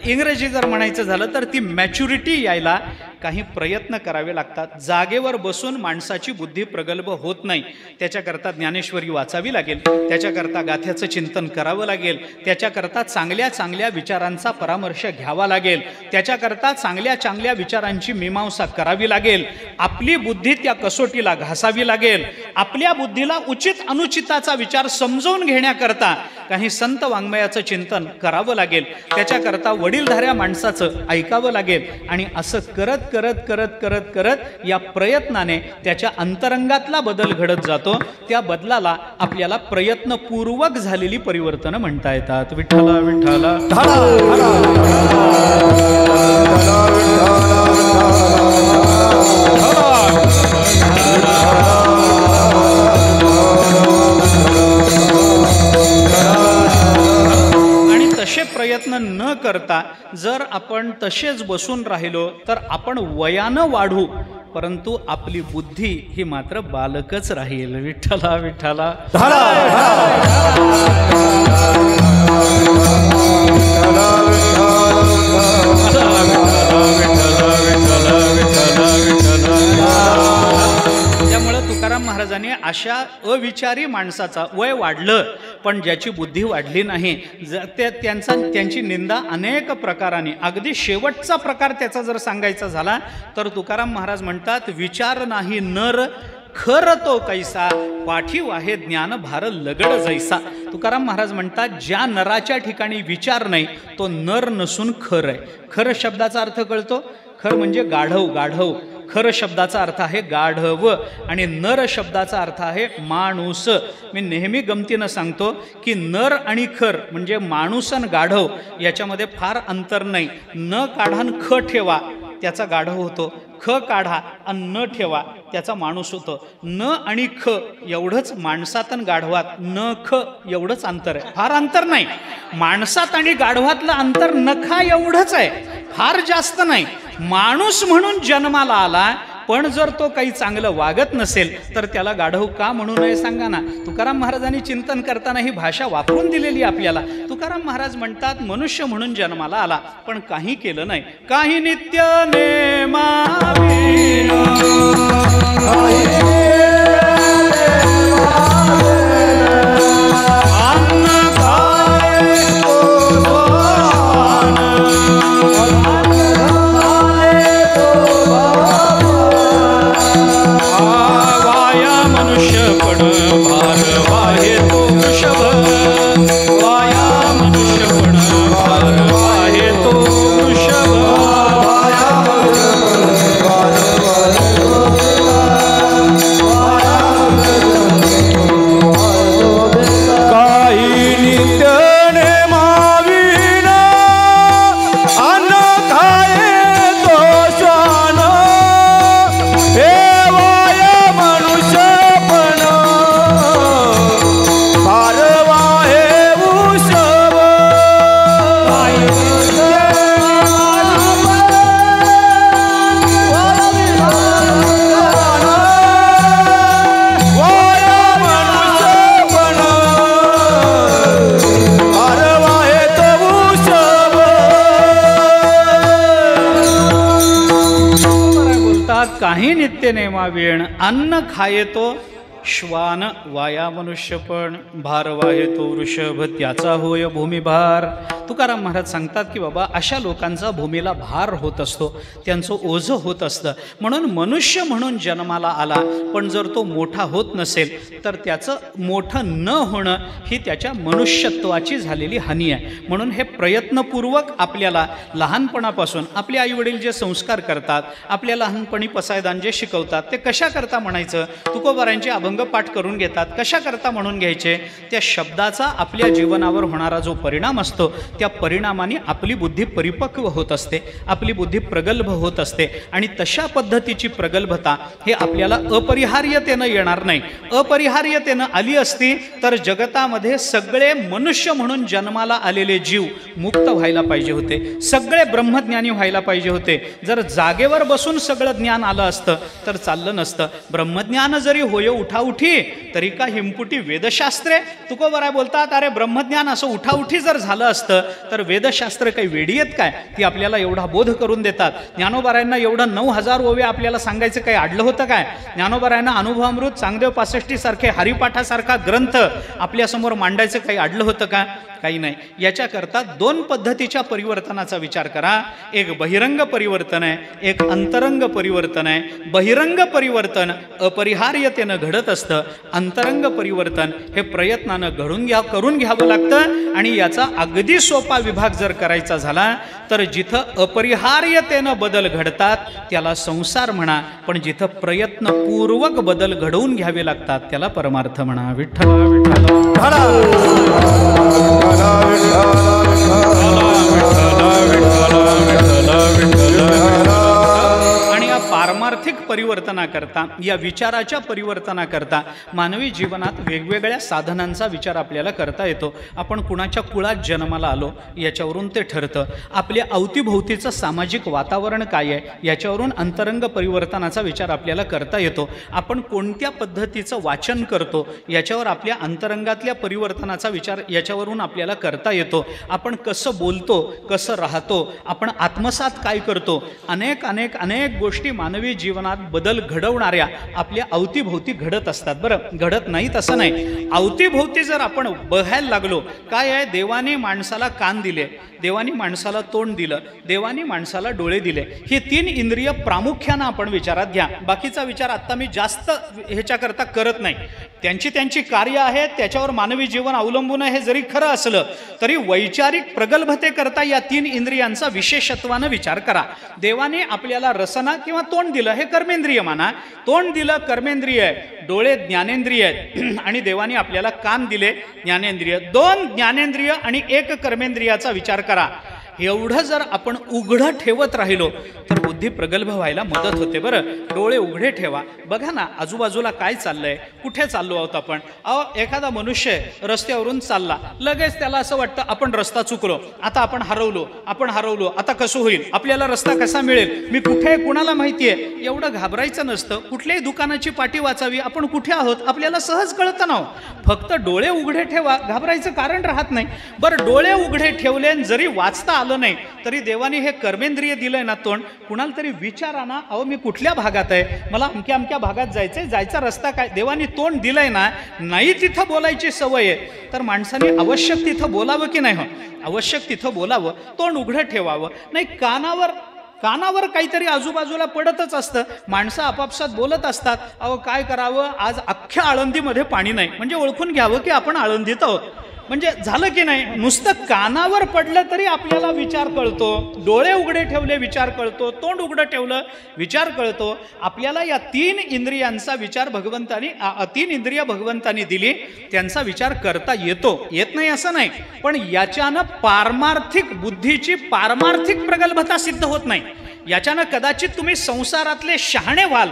इंग्रजी जर म्हणायचं झालं तर ती मॅच्युरिटी यायला काही प्रयत्न करावे लागतात. जागेवर बसून माणसाची बुद्धी प्रगल्भ होत नाही. त्याच्याकरता ज्ञानेश्वरी वाचावी लागेल, त्याच्याकरता गाथ्याचं चिंतन करावं लागेल, त्याच्याकरता चांगल्या चांगल्या विचारांचा परामर्श घ्यावा लागेल, त्याच्याकरता चांगल्या चांगल्या विचारांची मीमांसा करावी लागेल. आपली बुद्धी त्या कसोटीला घासावी लागेल. आपल्या बुद्धीला उचित अनुचिताचा विचार समजून घेण्याकरता काही संत वाङ्मयाचं चिंतन करावं लागेल. त्याच्याकरता वडीलधाऱ्या माणसाचं ऐकावं लागेल. आणि असं करत करत करत करत करत या प्रयत्नाने त्याच्या अंतरंगातला बदल घडत जातो. त्या बदलाला आपल्याला प्रयत्नपूर्वक झालेली परिवर्तन म्हणता येतात. विठ्ठला विठ्ठला. विठ्ठला करता जर आपण तसेच बसून राहिलो तर आपण वयानं वाढू, परंतु आपली बुद्धी ही मात्र बालकच राहील. विठ्ठला विठ्ठला. त्यामुळे तुकाराम महाराजांनी अशा अविचारी माणसाचा, वय वाढलं पण ज्याची बुद्धी वाढली नाही, त्यांची निंदा अनेक प्रकाराने, अगदी शेवटचा प्रकार त्याचा जर सांगायचा झाला तर तुकाराम महाराज म्हणतात, विचार नाही नर खर तो कैसा, पाठीव आहे ज्ञान भार लगड जैसा. तुकाराम महाराज म्हणतात, ज्या नराच्या ठिकाणी विचार नाही तो नर नसून खर आहे. खर शब्दाचा अर्थ कळतो? खर म्हणजे गाढव. गाढव खर शब्दाचा अर्थ आहे गाढव आणि नर शब्दाचा अर्थ आहे माणूस. मी नेहमी गमतीनं सांगतो की नर आणि खर म्हणजे माणूस आणि गाढव याच्यामध्ये फार अंतर नाही. न काढा ख ठेवा त्याचा गाढव होतो, ख काढा आणि न ठेवा त्याचा माणूस होतो. न आणि ख एवढंच माणसात आणि गाढवात, न ख एवढंच अंतर आहे, फार अंतर नाही. माणसात आणि गाढवातलं अंतर नखा एवढंच आहे, फार जास्त नाही. माणूस म्हणून जन्माला आला पण जर तो काही चांगलं वागत नसेल तर त्याला गाढव का म्हणू नये सांगा ना. तुकाराम महाराजांनी चिंतन करताना ही भाषा वापरून दिलेली आपल्याला. तुकाराम महाराज म्हणतात, मनुष्य म्हणून जन्माला आला पण काही केलं नाही. काही नित्य नेमाविना, काही नित्य नेमावेण, अन्न खायेतो श्वान, वाया मनुष्यपण, भार वाहेतो वृषभ, त्याचा होय भूमिभार. तुकाराम महाराज सांगतात की बाबा अशा लोकांचा भूमीला भार होत असतो, त्यांचं ओझं होत असतं. म्हणून मनुष्य म्हणून जन्माला आला पण जर तो मोठा होत नसेल तर त्याचं मोठं न होणं ही त्याच्या मनुष्यत्वाची झालेली हानी आहे. म्हणून हे प्रयत्नपूर्वक आपल्याला लहानपणापासून आपले आईवडील जे संस्कार करतात, आपल्या लहानपणी पसायदान जे शिकवतात ते कशा करता म्हणायचं, तुकोबारांचे अभंग पाठ करून घेतात कशा करता म्हणून घ्यायचे, त्या शब्दाचा आपल्या जीवनावर होणारा जो परिणाम असतो त्या परिणामाने आपली बुद्धी परिपक्व होत असते, आपली बुद्धी प्रगल्भ होत असते. आणि तशा पद्धतीची प्रगल्भता हे आपल्याला अपरिहार्यतेनं येणार नाही. अपरिहार्यतेनं आली असती तर जगतामध्ये सगळे मनुष्य म्हणून जन्माला आलेले जीव मुक्त व्हायला पाहिजे होते, सगळे ब्रह्मज्ञानी व्हायला पाहिजे होते. जर जागेवर बसून सगळं ज्ञान आलं असतं तर चाललं नसतं. ब्रह्मज्ञान जरी होय उठाउठी तरी का हिमपुटी वेदशास्त्रे. तुकोबाराय बोलतात, अरे ब्रह्मज्ञान असं उठाउठी जर झालं असतं तर वेदशास्त्र काही वेडी आहेत काय, ती आपल्याला एवढा बोध करून देतात. ज्ञानोबारायांना एवढं 9000 ओवे आपल्याला सांगायचं काही अडलं होतं काय. ज्ञानोबारायांना अनुभवामृत, चांगदेव 65 सारखे हरिपाठासारखा ग्रंथ आपल्यासमोर मांडायचं काही अडलं होतं का, काही नाही. याच्याकरता दोन पद्धतीच्या परिवर्तनाचा विचार करा. एक बहिरंग परिवर्तन आहे, एक अंतरंग परिवर्तन आहे. बहिरंग परिवर्तन अपरिहार्यतेनं घडत असतं, अंतरंग परिवर्तन हे प्रयत्नानं करून घ्यावं लागतं. आणि याचा अगदी सोपा विभाग जर करायचा झाला तर जिथं अपरिहार्यतेनं बदल घडतात त्याला संसार म्हणा, पण जिथं प्रयत्नपूर्वक बदल घडवून घ्यावे लागतात त्याला परमार्थ म्हणा. विठ्ठल विठ्ठल. आणि या पारमार्थिक परिवर्तनाकरता, या विचाराच्या परिवर्तनाकरता मानवी जीवनात वेगवेगळ्या साधनांचा विचार आपल्याला करता येतो. आपण कुणाच्या कुळात जन्माला आलो याच्यावरून ते ठरतं. आपल्या अवतीभोवतीचं सामाजिक वातावरण काय आहे याच्यावरून अंतरंग परिवर्तनाचा विचार आपल्याला करता येतो. आपण कोणत्या पद्धतीचं वाचन करतो याच्यावर आपल्या अंतरंगातल्या परिवर्तनाचा विचार याच्यावरून आपल्याला करता येतो. आपण कसं बोलतो, कसं राहतो, आपण आत्मसात काय करतो, अनेक अनेक अनेक गोष्टी मानवी जीवनात बदल घडवणाऱ्या आपल्या अवतीभोवती घडत असतात. बरं, घडत नाहीत असं नाही. अवतीभोवती जर आपण बघायला लागलो, काय आहे, देवाने माणसाला कान दिले, देवाने माणसाला तोंड दिलं, देवाने माणसाला डोळे दिले. ही 3 इंद्रिय प्रामुख्यानं आपण विचारात घ्या. बाकीचा विचार आत्ता मी जास्त ह्याच्याकरता करत नाही. त्यांची त्यांची कार्य आहेत, त्याच्यावर मानवी जीवन अवलंबून आहे. हे जरी खरं असलं तरी वैचारिक प्रगल्भतेकरता या 3 इंद्रियांचा विशेषत्वानं विचार करा. देवाने आपल्याला रसना किंवा तोंड दिलं, हे कर्मेंद्रिय माना. तोंड दिलं कर्मेंद्रिय आहे, डोळे ज्ञानेंद्रिय आहेत, आणि देवाने आपल्याला कान दिले ज्ञानेंद्रिय. 2 ज्ञानेंद्रिय आणि 1 कर्मेंद्रियाचा विचार करा. एवढं जर आपण उघडं ठेवत राहिलो तर बुद्धी प्रगल्भ व्हायला मदत होते. बरं, डोळे उघडे ठेवा, बघा ना आजूबाजूला काय चाललंय, कुठे चाललो आहोत आपण. एखादा मनुष्य रस्त्यावरून चालला, लगेच त्याला असं वाटतं आपण रस्ता चुकलो, आता आपण हरवलो, आता कसं होईल, आपल्याला रस्ता कसा मिळेल, मी कुठे आहे कुणाला माहिती आहे. एवढं घाबरायचं नसतं. कुठल्याही दुकानाची पाटी वाचावी, आपण कुठे आहोत आपल्याला सहज कळतं ना. फक्त डोळे उघडे ठेवा, घाबरायचं कारण राहत नाही. बरं, डोळे उघडे ठेवले, जरी वाचता आलं नाही तरी देवाने हे कर्मेंद्रिय दिलंय ना तोंड, कुणाला तरी विचारा ना, अहो मी कुठल्या भागात आहे, मला अमक्या अमक्या भागात जायचंय, जायचा रस्ता काय. देवाने तोंड दिलंय ना, नाही तिथं बोलायची सवय आहे तर माणसाने आवश्यक तिथं बोलावं की नाही. आवश्यक तिथं बोलावं, तोंड उघडं ठेवावं. नाही, कानावर काहीतरी आजूबाजूला पडतच असतं, माणसं आपापसात बोलत असतात. अहो काय करावं, आज अख्ख्या आळंदीमध्ये पाणी नाही, म्हणजे ओळखून घ्यावं की आपण आळंदीत आहोत. म्हणजे झालं की नाही. नुसतं कानावर पडलं तरी आपल्याला विचार कळतो. डोळे उघडे ठेवले विचार कळतो, तोंड उघडं ठेवलं विचार कळतो. आपल्याला या 3 इंद्रियांचा विचार 3 इंद्रिय भगवंतानी दिली, त्यांचा विचार करता येतो. येत नाही असं नाही, पण याच्यानं पारमार्थिक बुद्धीची पारमार्थिक प्रगल्भता सिद्ध होत नाही. याच्यानं कदाचित तुम्ही संसारातले शहाणे व्हाल,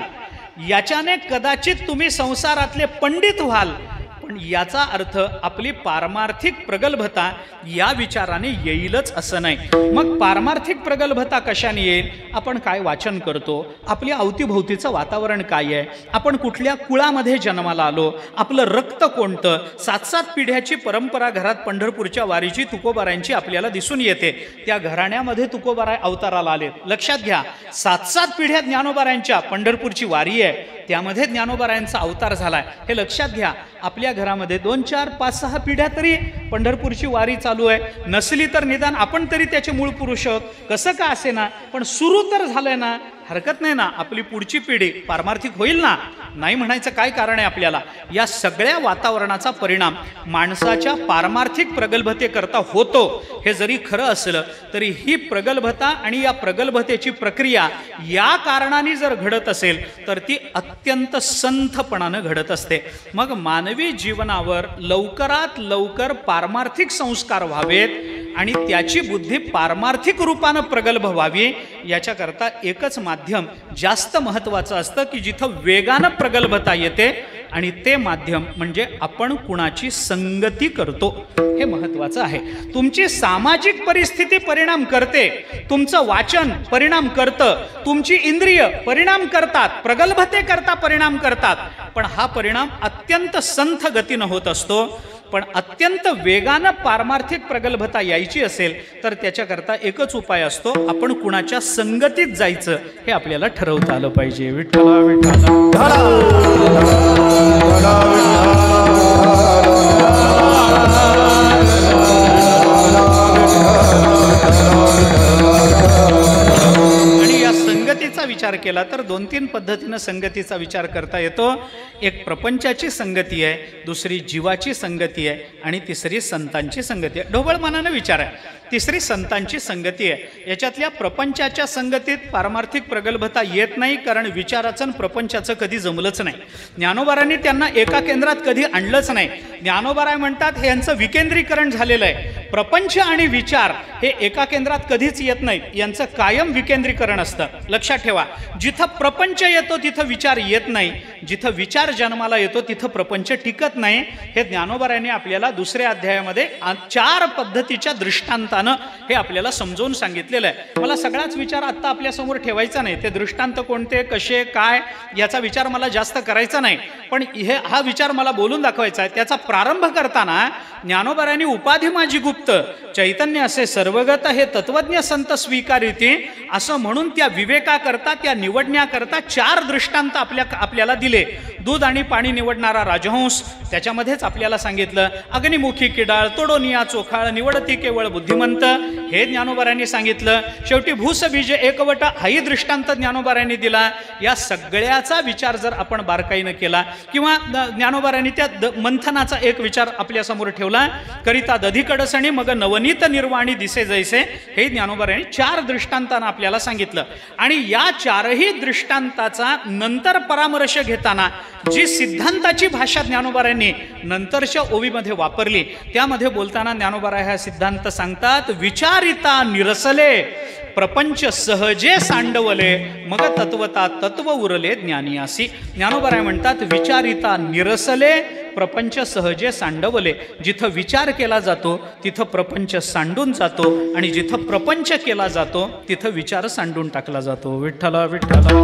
याच्याने कदाचित तुम्ही संसारातले पंडित व्हाल, पण याचा अर्थ आपली पारमार्थिक प्रगल्भता या विचाराने येईलच असं नाही. मग पारमार्थिक प्रगल्भता कशाने येईल, आपण काय वाचन करतो, आपल्या अवतीभोवतीचं वातावरण काय आहे, आपण कुठल्या कुळामध्ये जन्माला आलो, आपलं रक्त कोणतं. 7 पिढ्याची परंपरा घरात पंढरपूरच्या वारीची तुकोबारायांची आपल्याला दिसून येते. त्या घराण्यामध्ये तुकोबाराय अवताराला आले. लक्षात घ्या, 7 पिढ्या ज्ञानोबारायांच्या पंढरपूरची वारी आहे, त्यामध्ये ज्ञानोबारायांचा अवतार झालाय. हे लक्षात घ्या. आपल्या घरामध्ये 2, 4, 5, 6 पिढ्या तरी पंढरपूरची वारी चालू आहे. नसली तर निदान आपण तरी त्याचे मूळ पुरुष आहोत. कसं का असे ना, पण सुरू तर झालंय ना, हरकत नाही ना. आपली पुढची पिढी पारमार्थिक होईल ना, नाही म्हणायचं काय कारण आहे आपल्याला. या सगळ्या वातावरणाचा परिणाम माणसाच्या पारमार्थिक प्रगल्भतेकरता होतो. हे जरी खरं असलं तरी ही प्रगल्भता आणि या प्रगल्भतेची प्रक्रिया या कारणाने जर घडत असेल तर ती अत्यंत संथपणानं घडत असते. मग मानवी जीवनावर लवकरात लवकर पारमार्थिक संस्कार व्हावेत आणि त्याची बुद्धी पारमार्थिक रूपानं प्रगल्भ व्हावी, याच्याकरता एकच माध्यम जास्त महत्त्वाचं असतं की जिथं वेगानं प्रगल्भता येते, आणि ते माध्यम म्हणजे आपण कुणाची संगती करतो. हे महत्त्वाचं आहे. तुमची सामाजिक परिस्थिती परिणाम करते, तुमचं वाचन परिणाम करतं, तुमची इंद्रिय परिणाम करतात, प्रगल्भतेकरता परिणाम करतात. पण हा परिणाम अत्यंत संथ गतीनं होत असतो. पण अत्यंत वेगानं पारमार्थिक प्रगल्भता यायची असेल तर त्याच्याकरता एकच उपाय असतो, आपण कुणाच्या संगतीत जायचं हे आपल्याला ठरवता आलं पाहिजे. विठ्ठला विठ्ठला संगतीचा विचार केला तर 2-3 पद्धतीनं संगतीचा विचार करता येतो. एक प्रपंचाची संगती आहे, दुसरी जीवाची संगती आहे, आणि तिसरी संतांची संगती आहे. ढोबळमानानं विचार आहे. तिसरी संतांची संगती आहे. याच्यातल्या प्रपंचाच्या संगतीत पारमार्थिक प्रगल्भता येत नाही, कारण विचाराचं आणि प्रपंचाचं कधी जमलंच नाही. ज्ञानोबारांनी त्यांना एका केंद्रात कधी आणलंच नाही. ज्ञानोबाराय म्हणतात हे यांचं विकेंद्रीकरण झालेलं आहे. प्रपंच आणि विचार हे एका केंद्रात कधीच येत नाहीत, यांचं कायम विकेंद्रीकरण असतं. लक्षात ठेवा, जिथं प्रपंच येतो तिथं विचार येत नाही, जिथं विचार जन्माला येतो तिथं प्रपंच टिकत नाही. हे ज्ञानोबारायांनी आपल्याला दुसऱ्या अध्यायामध्ये 4 पद्धतीच्या दृष्टांतानं हे आपल्याला समजावून सांगितलेलं आहे. मला सगळाच विचार आत्ता आपल्यासमोर ठेवायचा नाही. ते दृष्टांत कोणते, कसे, काय याचा विचार मला जास्त करायचा नाही, पण हा विचार मला बोलून दाखवायचा आहे. त्याचा प्रारंभ करताना ज्ञानोबारायांनी उपाधी माझी गुप्त, चैतन्य असे सर्वगत, हे तत्वज्ञ संत स्वीकारिती असं म्हणून त्या विवेकाकरता, त्या निवडण्याकरता 4 दृष्टांत आपल्याला दिले. दूध आणि पाणी निवडणारा राजहंस, त्याच्यामध्येच आपल्याला सांगितलं अग्निमुखी किडाळ, तोडोनिया चोखाळ, निवडती केवळ बुद्धिमंत, हे ज्ञानोबारायांनी सांगितलं. शेवटी भूस बीज एकवट हाही दृष्टांत ज्ञानोबारायांनी दिला. या सगळ्याचा विचार जर आपण बारकाईनं केला, किंवा ज्ञानोबारायांनी त्या मंथनाचा एक विचार आपल्यासमोर ठेवला, करिता दधी कडसणी मग नवनीत निर्वाणी दिसे जैसे, हे ज्ञानोबारायांनी 4 दृष्टांतानं आपल्याला सांगितलं. आणि या 4ही दृष्टांताचा नंतर परामर्श घेताना जी सिद्धांताची भाषा ज्ञानोबारायांनी नंतरच्या ओवीमध्ये वापरली, त्यामध्ये बोलताना ज्ञानोबाराय हा सिद्धांत सांगतात, विचारिता निरसले प्रपंच सहजे सांडवले, मग तत्वता तत्व उरले ज्ञानी असी. ज्ञानोबाराय म्हणतात विचारिता निरसले प्रपंच सहजे सांडवले. जिथं विचार केला जातो तिथं प्रपंच सांडून जातो, आणि जिथं प्रपंच केला जातो तिथं विचार सांडून टाकला जातो. विठ्ठला विठ्ठला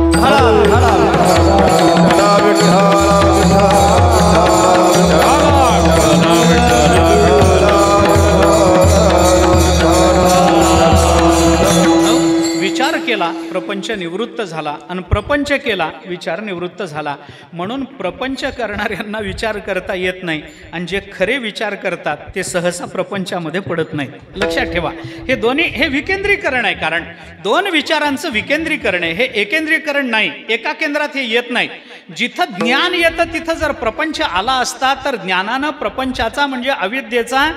विचार केला प्रपंच निवृत्त झाला, आणि प्रपंच केला विचार निवृत्त झाला. म्हणून प्रपंच करणाऱ्यांना विचार करता येत नाही, आणि जे खरे विचार करतात ते सहसा प्रपंचामध्ये पडत नाही. लक्षात ठेवा, हे दोन्ही हे विकेंद्रीकरण आहे. कारण 2 विचारांचं विकेंद्रीकरण आहे, हे एकेंद्रीकरण नाही. एका केंद्रात हे येत नाही. जिथं ज्ञान येतं तिथं जर प्रपंच आला असता तर ज्ञानानं प्रपंचाचा म्हणजे अविद्येचा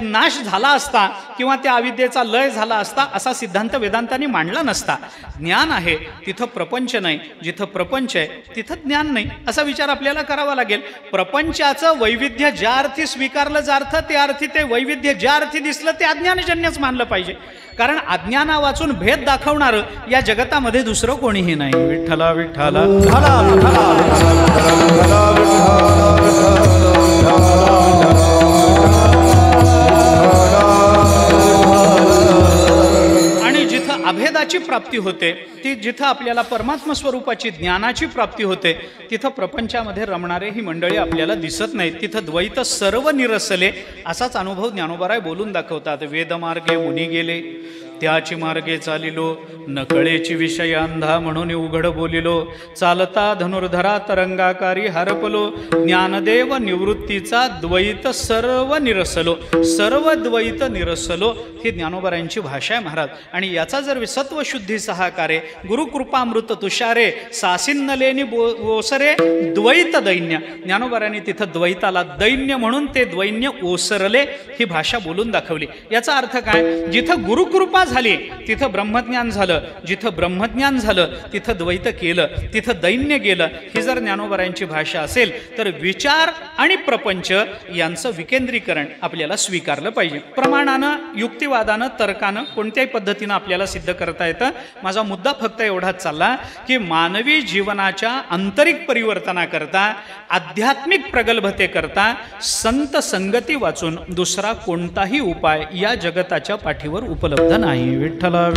नाश झाला असता, किंवा त्या अविद्येचा लय झाला असता, असा सिद्धांत वेदांतांनी मांडला नसता. ज्ञान आहे तिथं प्रपंच नाही, जिथं प्रपंच आहे तिथं ज्ञान नाही, असा विचार आपल्याला करावा लागेल. प्रपंचाचं वैविध्य ज्या अर्थी स्वीकारलं जातं, त्या अर्थी ते वैविध्य ज्या अर्थी दिसलं ते अज्ञानजन्यच मानलं पाहिजे. कारण अज्ञाना वाचून भेद दाखवणारं या जगतामध्ये दुसरं कोणीही नाही. विठ्ठला विठ्ठला अभेदाची प्राप्ती होते, ती जिथं आपल्याला परमात्मा स्वरूपाची ज्ञानाची प्राप्ती होते, तिथं प्रपंचामध्ये रमणारे ही मंडळी आपल्याला दिसत नाहीत. तिथं द्वैत सर्व निरसले, असाच अनुभव ज्ञानोबाराय बोलून दाखवतात. वेदमार्गे मुनी गेले, त्याची मार्गे चालिलो, नकळेची विषय अंधा म्हणून उघड बोलिलो, चालता धनुर्धरा तरंगाकारी हरपलो, ज्ञानदेव निवृत्तीचा द्वैत सर्व निरसलो. सर्व द्वैत निरसलो ही ज्ञानोबारायांची भाषा आहे महाराज. आणि याचा जर सत्वशुद्धी सहाकारे, गुरुकृपामृत तुषारे, सासिन्नलेनी ओसरे द्वैत दैन्य, ज्ञानोबारायांनी तिथं द्वैताला दैन्य म्हणून ते द्वैन्य ओसरले ही भाषा बोलून दाखवली. याचा अर्थ काय? जिथं गुरुकृपा झाली तिथं ब्रह्मज्ञान झालं, जिथं ब्रह्मज्ञान झालं तिथं द्वैत केलं, तिथं दैन्य गेलं. ही जर ज्ञानोबारायांची भाषा असेल तर विचार आणि प्रपंच यांचं विकेंद्रीकरण आपल्याला स्वीकारलं पाहिजे. प्रमाणानं, युक्तिवादानं, तर्कानं, कोणत्याही पद्धतीनं आपल्याला सिद्ध करता येतं. माझा मुद्दा फक्त एवढाच चालला की मानवी जीवनाच्या आंतरिक परिवर्तनाकरता, आध्यात्मिक प्रगल्भतेकरता संत संगती वाचून दुसरा कोणताही उपाय या जगताच्या पाठीवर उपलब्ध नाही. विठ्ठला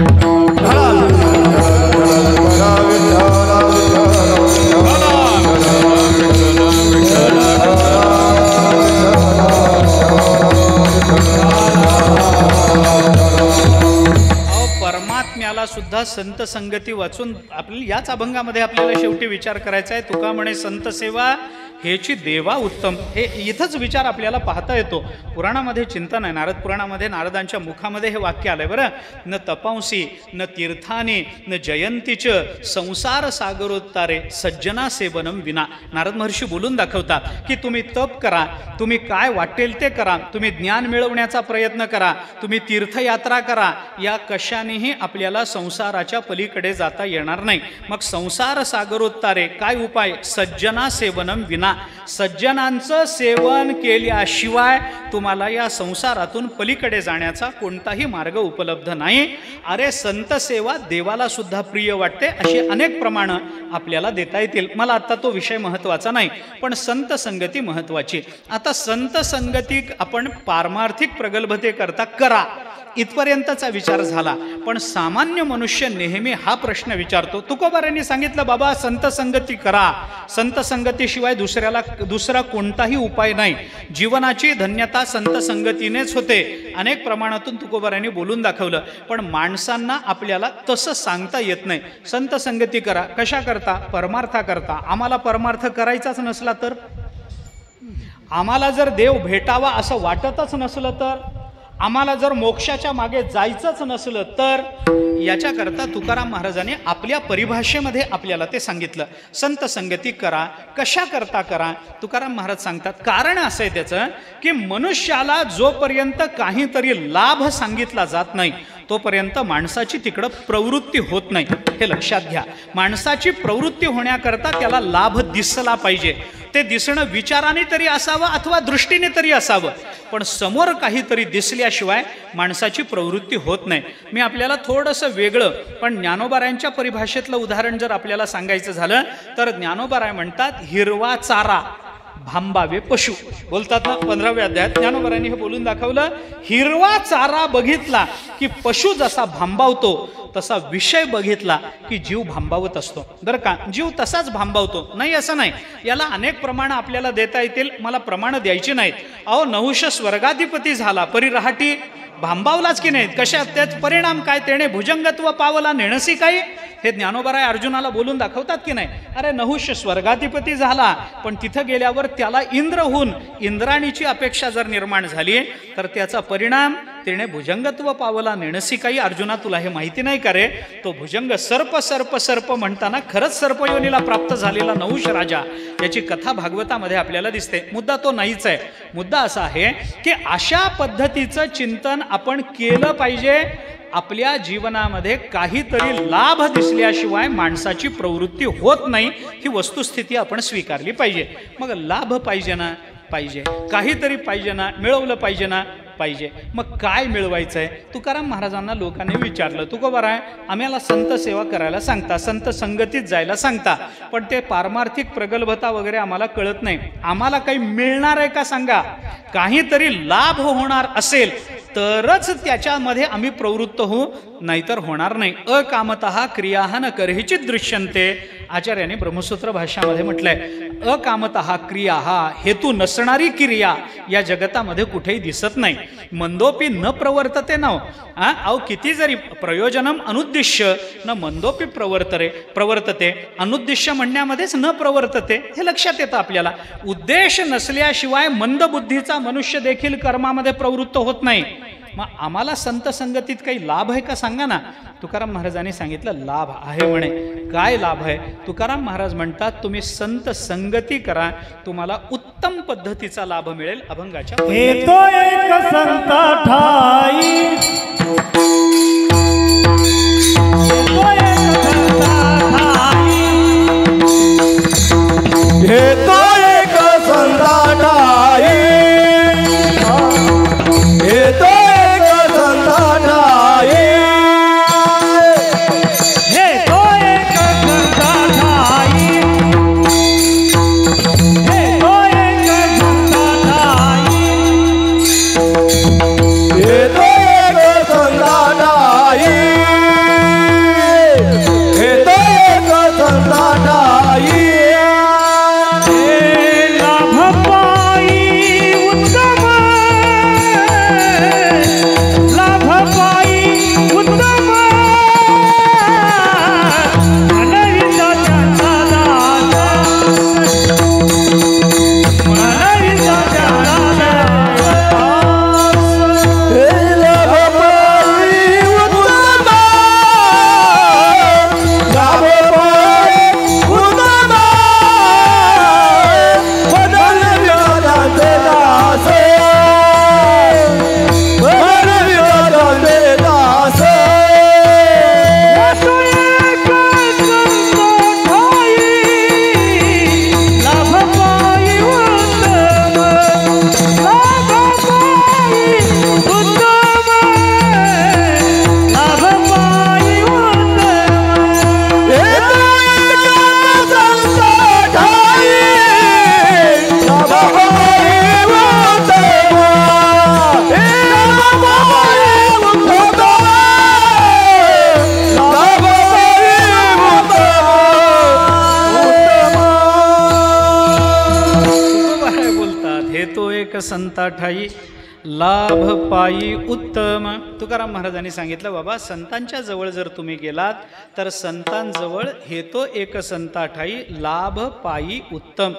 परमात्म्याला सुद्धा संत संगती वाचून आपल्या याच अभंगामध्ये आपल्याला शेवटी विचार करायचा आहे. तुका म्हणे संत सेवा हेची देवा उत्तम. हे इथंच विचार आपल्याला पाहता येतो. पुराणामध्ये चिंतन आहे. नारद पुराणामध्ये नारदांच्या मुखामध्ये हे वाक्य आलंय बरं. न तपांसी न तीर्थाने न जयंतीच संसार सागरोत्तारे सज्जना सेवनम विना. नारद महर्षी बोलून दाखवतात की तुम्ही तप करा, तुम्ही काय वाटेल ते करा, तुम्ही ज्ञान मिळवण्याचा प्रयत्न करा, तुम्ही तीर्थयात्रा करा, या कशानेही आपल्याला संसाराच्या पलीकडे जाता येणार नाही. मग संसार सागरोत्तारे काय उपाय? सज्जना सेवनम विना. ना. सज्जनांचं सेवन केल्याशिवाय तुम्हाला या संसारातून पलीकडे जाण्याचा कोणताही मार्ग उपलब्ध नाही. अरे संत सेवा देवाला सुद्धा प्रिय वाटते अशी अनेक प्रमाणं आपल्याला देता येतील. मला आता तो विषय महत्त्वाचा नाही, पण संत संगती महत्त्वाची. आता संत संगती आपण पारमार्थिक प्रगल्भते करता करा इथपर्यंतचा विचार झाला, पण सामान्य मनुष्य नेहमी हा प्रश्न विचारतो. तुकोबारांनी सांगितलं बाबा संत संगती करा, संत संगतीशिवाय दुसरा कोणताही उपाय नाही. जीवनाची धन्यता संत संगतीनेच होते. अनेक प्रमाणातून तुकोबारांनी बोलून दाखवलं, पण माणसांना आपल्याला तसं सांगता येत नाही. संत संगती करा कशा करता? परमार्था करता. आम्हाला परमार्थ करायचाच नसला तर, आम्हाला जर देव भेटावा असं वाटतच नसलं तर, आम्हाला जर मोक्षाच्या मागे जायचंच नसलं तर, याच्याकरता तुकाराम महाराजांनी आपल्या परिभाषेमध्ये आपल्याला ते सांगितलं. संत संगती करा. कशा करता करा? तुकाराम महाराज सांगतात कारण असं आहे त्याचं की मनुष्याला जोपर्यंत काहीतरी लाभ सांगितला जात नाही तोपर्यंत माणसाची तिकडं प्रवृत्ती होत नाही. हे लक्षात घ्या. माणसाची प्रवृत्ती होण्याकरता त्याला लाभ दिसला पाहिजे. ते दिसणं विचाराने तरी असावं अथवा दृष्टीने तरी असावं, पण समोर काहीतरी दिसल्याशिवाय माणसाची प्रवृत्ती होत नाही. मी आपल्याला थोडंसं वेगळं पण ज्ञानोबारायांच्या परिभाषेतलं उदाहरण जर आपल्याला सांगायचं झालं तर ज्ञानोबाराय म्हणतात हिरवा चारा भांबावे पशु. बोलतात ना 15व्या अध्यायात ज्ञानोबारायांनी हे बोलून दाखवलं. हिरवा चारा बघितला की पशु जसा भांबावतो तसा विषय बघितला की जीव भांबावत असतो. बरं का, जीव तसाच भांबावतो नाही असं नाही. याला अनेक प्रमाणं आपल्याला देता येतील, मला प्रमाणं द्यायची नाहीत. अहो नहुष स्वर्गाधिपती झाला परिराहाटी भांबावलाच की नाहीत. कशात त्याच परिणाम काय? तेने भुजंगत्व पावला नेणसी काही. हे ज्ञानोबाराय अर्जुनाला बोलून दाखवतात की नाही. अरे नहुष स्वर्गाधिपती झाला, पण तिथं गेल्यावर त्याला इंद्र होऊन इंद्राणीची अपेक्षा जर निर्माण झाली तर त्याचा परिणाम तेने भुजंगत्व पावला नेणसी काही. अर्जुना तुला हे माहिती नाही का रे? तो भुजंग सर्प सर्प सर्प म्हणताना खरंच सर्पयोनीला प्राप्त झालेला नहुष राजा, याची कथा भागवतामध्ये आपल्याला दिसते. मुद्दा तो नाहीच आहे. मुद्दा असा आहे की अशा पद्धतीचं चिंतन आपण केलं पाहिजे. आपल्या जीवनामध्ये काहीतरी लाभ दिसल्याशिवाय माणसाची प्रवृत्ती होत नाही, ही वस्तुस्थिती आपण स्वीकारली पाहिजे. मग लाभ पाहिजे ना? पाहिजे. काहीतरी पाहिजे ना? मिळवलं पाहिजे ना? पाहिजे. मग काय मिळवायचं आहे? तुकाराम महाराजांना लोकांनी विचारलं, तुकोबाराय आम्हाला संत सेवा करायला सांगता, संत संगतीत जायला सांगता, पण ते पारमार्थिक प्रगल्भता वगैरे आम्हाला कळत नाही. आम्हाला काही मिळणार आहे का सांगा? काहीतरी लाभ होणार असेल तरच त्याच्यामध्ये आम्ही प्रवृत्त होऊ, नाहीतर होणार नाही. अकामतः क्रियाः न कर्हिचित दृश्यन्ते. आचार्याने ब्रह्मसूत्र भाष्यामध्ये म्हटलंय अकामतः क्रिया, हेतू नसणारी क्रिया या जगतामध्ये कुठेही दिसत नाही. मंदोपी न प्रवर्तते न. अहो किती जरी प्रयोजनम अनुद्दिश्य न मंदोपी प्रवर्तते. अनुद्दिश्य म्हणण्यामध्येच न प्रवर्तते हे लक्षात येतं आपल्याला. उद्देश नसल्याशिवाय मंदबुद्धीचा मनुष्य देखील कर्मामध्ये प्रवृत्त होत नाही. मग आम्हाला संत संगतीत काही लाभ आहे का सांगा ना? तुकाराम महाराजांनी सांगितलं लाभ आहे म्हणे. काय लाभ आहे? तुकाराम महाराज म्हणतात तुम्ही संत संगती करा, तुम्हाला उत्तम पद्धतीचा लाभ मिळेल. अभंगाच्या येतो एक संत ठाई, येतो एक संत ठाई, येतो एक संत ठाई, येतो एक संता ठाई लाभ पायी उत्तम. तुकाराम महाराजांनी सांगितलं, बाबा संतांच्या जवळ जर तुम्ही गेलात तर संतांजवळ हेतो एक संता ठाई लाभ पायी उत्तम.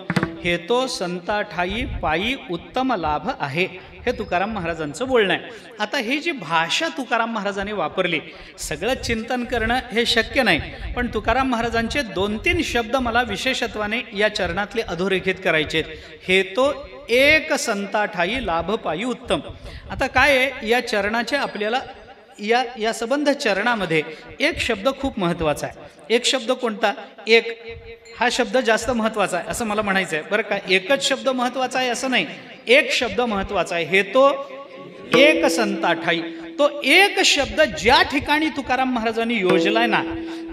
हेतो संता ठाई पायी उत्तम लाभ आहे, हे तुकाराम महाराजांचं बोलणं आहे. आता ही जी भाषा तुकाराम महाराजांनी वापरली, सगळं चिंतन करणं हे शक्य नाही, पण तुकाराम महाराजांचे 2-3 शब्द मला विशेषत्वाने या चरणातले अधोरेखित करायचे आहेत. हेतो एक संता ठाई लाभ पायी उत्तम. आता काय आहे, या चरणाचे आपल्याला या संबंध चरणामध्ये एक शब्द खूप महत्त्वाचा आहे. एक शब्द कोणता? एक हा शब्द जास्त महत्त्वाचा आहे असं मला म्हणायचं आहे बरं का. एकच शब्द महत्त्वाचा आहे असं नाही, एक शब्द महत्त्वाचा आहे. हेतो एक संता ठाई. तो एक शब्द ज्या ठिकाणी तुकाराम महाराजांनी योजलाय ना,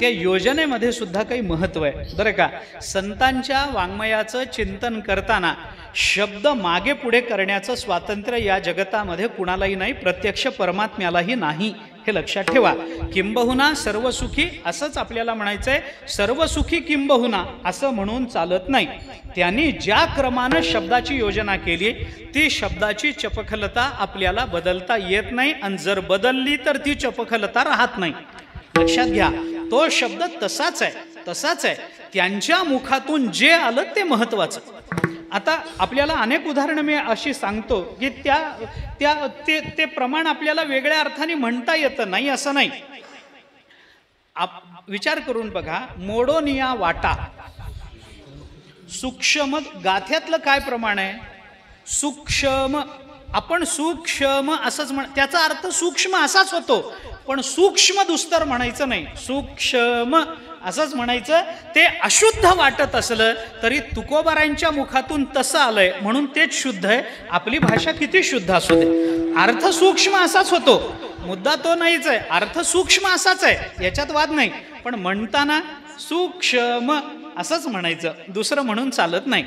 त्या योजनेमध्ये सुद्धा काही महत्त्व आहे बरं का. संतांच्या वाङ्मयाचं चिंतन करताना शब्द मागे पुढे करण्याचं स्वातंत्र्य या जगतामध्ये कुणालाही नाही, प्रत्यक्ष परमात्म्यालाही नाही, हे लक्षात ठेवा. किंबहुना सर्वसुखी असंच आपल्याला म्हणायचं आहे. सर्वसुखी किंबहुना असं म्हणून चालत नाही. त्यांनी ज्या क्रमानं शब्दाची योजना केली, ती शब्दाची चपखलता आपल्याला बदलता येत नाही, आणि जर बदलली तर ती चपखलता राहत नाही. लक्षात घ्या, तो शब्द तसाच आहे, तसाच आहे. त्यांच्या मुखातून जे आलं ते महत्त्वाचं. आता आपल्याला अनेक उदाहरणं मी अशी सांगतो की ते प्रमाण आपल्याला वेगळ्या अर्थाने म्हणता येतं नाही असं नाही. विचार करून बघा, मोडोनिया वाटा सूक्ष्म गाथ्यातलं काय प्रमाण आहे? सूक्ष्म. आपण सूक्ष्म असंच त्याचा अर्थ सूक्ष्म असाच होतो, पण सूक्ष्म दुस्तर म्हणायचं नाही, सूक्ष्म असंच म्हणायचं. ते अशुद्ध वाटत असलं तरी तुकोबारांच्या मुखातून तसं आलंय म्हणून तेच शुद्ध आहे. आपली भाषा किती शुद्ध असू दे, अर्थ सूक्ष्म असाच होतो, मुद्दा तो नाहीच आहे. अर्थ सूक्ष्म असाच आहे, याच्यात वाद नाही, पण म्हणताना सूक्ष्म असंच म्हणायचं, दुसरं म्हणून चालत नाही.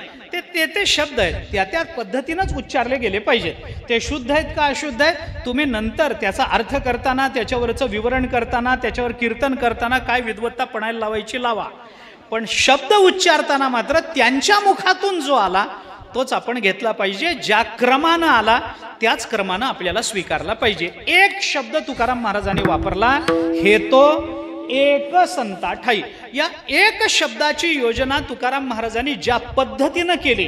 ते शब्द आहेत, त्या पद्धतीनंच उच्चारले गेले पाहिजेत. ते शुद्ध आहेत का अशुद्ध आहेत, तुम्ही नंतर त्याचा अर्थ करताना, त्याच्यावरचं विवरण करताना, त्याच्यावर कीर्तन करताना काय विद्वत्ता पणायला लावायची लावा, पण शब्द उच्चारताना मात्र त्यांच्या मुखातून जो आला तोच आपण घेतला पाहिजे. ज्या क्रमानं आला त्याच क्रमानं आपल्याला स्वीकारला पाहिजे. एक शब्द तुकाराम महाराजांनी वापरला, हेतो एक संता ठाई. या एक शब्दाची योजना तुकाराम महाराजांनी ज्या पद्धतीनं केली,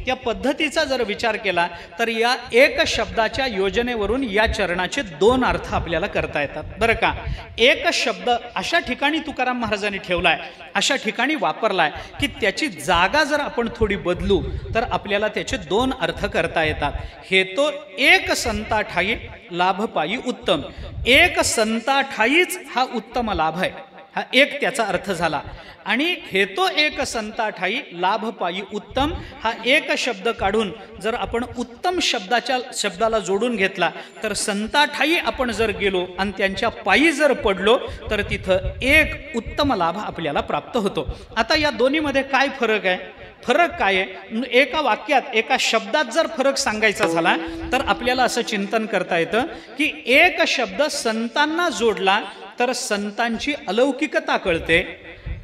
त्या पद्धतीचा जर विचार केला तर या एक शब्दाच्या योजनेवरून या चरणाचे 2 अर्थ आपल्याला करता येतात बरं का. एक शब्द अशा ठिकाणी तुकाराम महाराजांनी ठेवलाय, अशा ठिकाणी वापरलाय की त्याची जागा जर आपण थोडी बदलू तर आपल्याला त्याचे 2 अर्थ करता येतात. हेतो एक संता ठाई लाभ पायी उत्तम. एक संता ठाईच हा उत्तम लाभ आहे, हा एक त्याचा अर्थ झाला. आणि हेतो एक संता ठाई लाभ पायी उत्तम हा एक शब्द काढून जर आपण उत्तम शब्दाला जोडून घेतला तर संता ठाई आपण जर गेलो आणि त्यांच्या पायी जर पडलो तर तिथं एक उत्तम लाभ आपल्याला प्राप्त होतो. आता या दोन्हीमध्ये काय फरक आहे? फरक काय आहे? एका वाक्यात, एका शब्दात जर फरक सांगायचा झाला तर आपल्याला असं चिंतन करता येतं की एक शब्द संतांना जोडला तर संतांची अलौकिकता कळते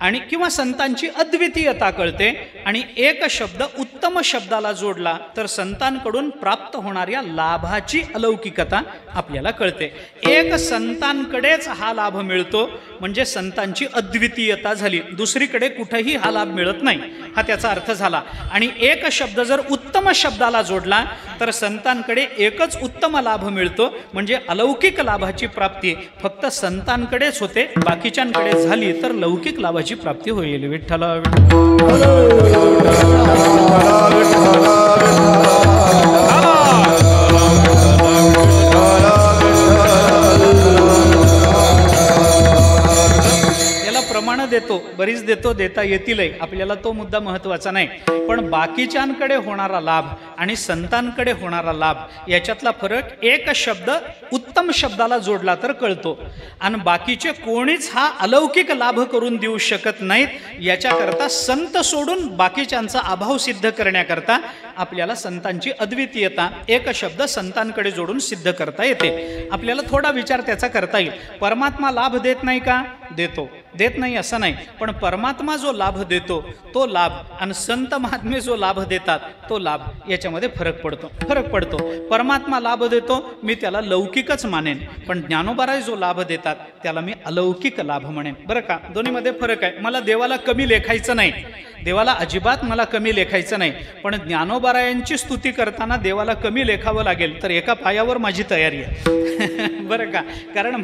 आणि किंवा संतांची अद्वितीयता कळते, आणि एक शब्द उत्तम शब्दाला जोडला तर संतांकडून प्राप्त होणाऱ्या लाभाची अलौकिकता आपल्याला कळते. एक संतांकडेच हा लाभ मिळतो म्हणजे संतांची अद्वितीयता झाली, दुसरीकडे कुठेही हा लाभ मिळत नाही, हा त्याचा अर्थ झाला. आणि एक शब्द जर उत्तम शब्दाला जोडला तर संतांकडे एकच उत्तम लाभ मिळतो म्हणजे अलौकिक लाभाची प्राप्ती फक्त संतांकडेच होते, बाकीच्यांकडे झाली तर लौकिक लाभाची प्राप्ती होईल. विठ्ठला प्रमाण देतो, बरीच देतो, देता येतीलही, आपल्याला तो मुद्दा महत्त्वाचा नाही, पण बाकीच्यांकडे होणारा लाभ आणि संतांकडे होणारा लाभ याच्यातला फरक एक शब्द उत्तम शब्दाला जोडला तर कळतो, आणि बाकीचे कोणीच हा अलौकिक लाभ करून देऊ शकत नाहीत. याच्याकरता संत सोडून बाकीच्यांचा अभाव सिद्ध करण्याकरता आपल्याला संतांची अद्वितीयता एक शब्द संतांकडे जोडून सिद्ध करता येते. आपल्याला थोडा विचार त्याचा करता येईल. परमात्मा लाभ देत नाही का? देतो. देत नाही असं नाही, पण परमात्मा जो लाभ देतो तो लाभ आणि संत महात्मे जो लाभ देतात तो लाभ याच्यामध्ये फरक पडतो. परमात्मा लाभ देतो मी त्याला लौकिकच मानेन, पण ज्ञानोबाराय जो लाभ देतात त्याला मी अलौकिक लाभ म्हणेन. बरं का, दोन्हीमध्ये फरक आहे. मला देवाला कमी लेखायचं नाही, देवाला अजिबात मला कमी लेखायचं नाही, पण ज्ञानोबारायांची स्तुती करताना देवाला कमी लेखावं लागेल तर एका पायावर माझी तयारी आहे. बरं का, कारण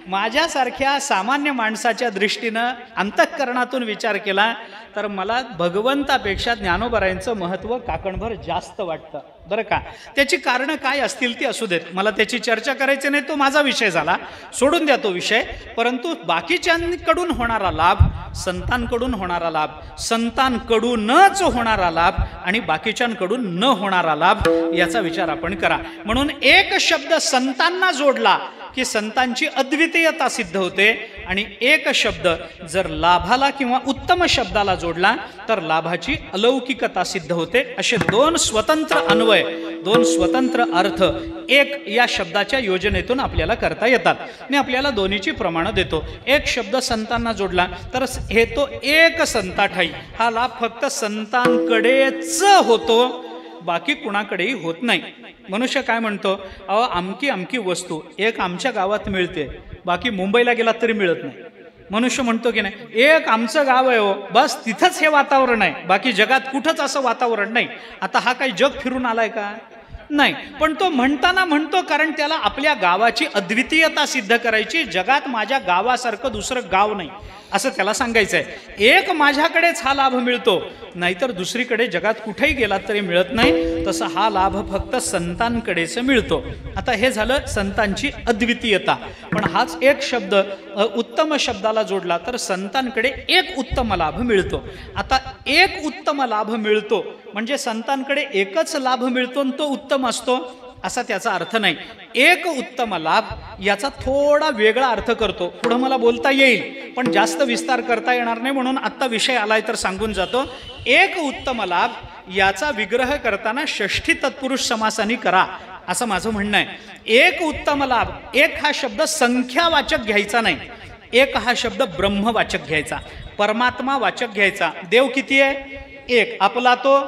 माझ्यासारख्या सामान्य माणसाच्या दृष्टीनं अंतःकरणातून विचार केला तर मला भगवंतापेक्षा ज्ञानोबारायांचं महत्त्व काकणभर जास्त वाटतं. बरं का, त्याची कारणं काय असतील ती असू देत, मला त्याची चर्चा करायची नाही, तो माझा विषय झाला, सोडून द्या तो विषय. परंतु बाकीच्यांकडून होणारा लाभ, संतांकडून होणारा लाभ, संतांकडूनच होणारा लाभ आणि बाकीच्यांकडून न होणारा लाभ याचा विचार आपण करा. म्हणून एक शब्द संतांना जोडला की संतांची अद्वितीयता सिद्ध होते, आणि एक शब्द जर लाभाला किंवा उत्तम शब्दाला जोडला तर लाभाची अलौकिकता सिद्ध होते. असे दोन स्वतंत्र अन्वय, दोन स्वतंत्र अर्थ एक या शब्दाच्या योजनेतून आपल्याला करता येतात. मी आपल्याला दोन्हीची प्रमाणं देतो. एक शब्द संतांना जोडला तर हे तो एक संताठाई, हा लाभ फक्त संतांकडेच होतो, बाकी कुणाकडेही होत नाही. मनुष्य काय म्हणतो, अहो अमकी अमकी वस्तू एक आमच्या गावात मिळते, बाकी मुंबईला गेला तरी मिळत नाही. मनुष्य म्हणतो की नाही, एक आमचं गाव आहे हो, बस तिथंच हे वातावरण आहे, बाकी जगात कुठंच असं वातावरण नाही. आता हा काही जग फिरून आलाय का? नाही, पण तो म्हणताना म्हणतो कारण त्याला आपल्या गावाची अद्वितीयता सिद्ध करायची. जगात माझ्या गावासारखं दुसरं गाव नाही असं त्याला सांगायचं आहे. एक माझ्याकडेच हा लाभ मिळतो, नाहीतर दुसरीकडे जगात कुठेही गेला तरी मिळत नाही. तसा हा लाभ फक्त संतांकडेच मिळतो. आता हे झालं संतांची अद्वितीयता. पण हाच एक शब्द उत्तम शब्दाला जोडला तर संतांकडे एक उत्तम लाभ मिळतो. आता एक उत्तम लाभ मिळतो म्हणजे संतांकडे एकच लाभ मिळतो आणि तो उत्तम असतो असा त्याचा अर्थ नाही. एक उत्तम लाभ याचा थोडा वेगळा अर्थ करतो, पुढं मला बोलता येईल पण जास्त विस्तार करता येणार नाही, म्हणून आत्ता विषय आलाय तर सांगून जातो. एक उत्तम लाभ याचा विग्रह करताना षष्ठी तत्पुरुष समासाने करा असं माझं म्हणणं आहे. एक उत्तम लाभ, एक हा शब्द संख्यावाचक घ्यायचा नाही, एक हा शब्द ब्रह्मवाचक घ्यायचा, परमात्मा वाचक घ्यायचा. देव किती आहे? एक. आपला तो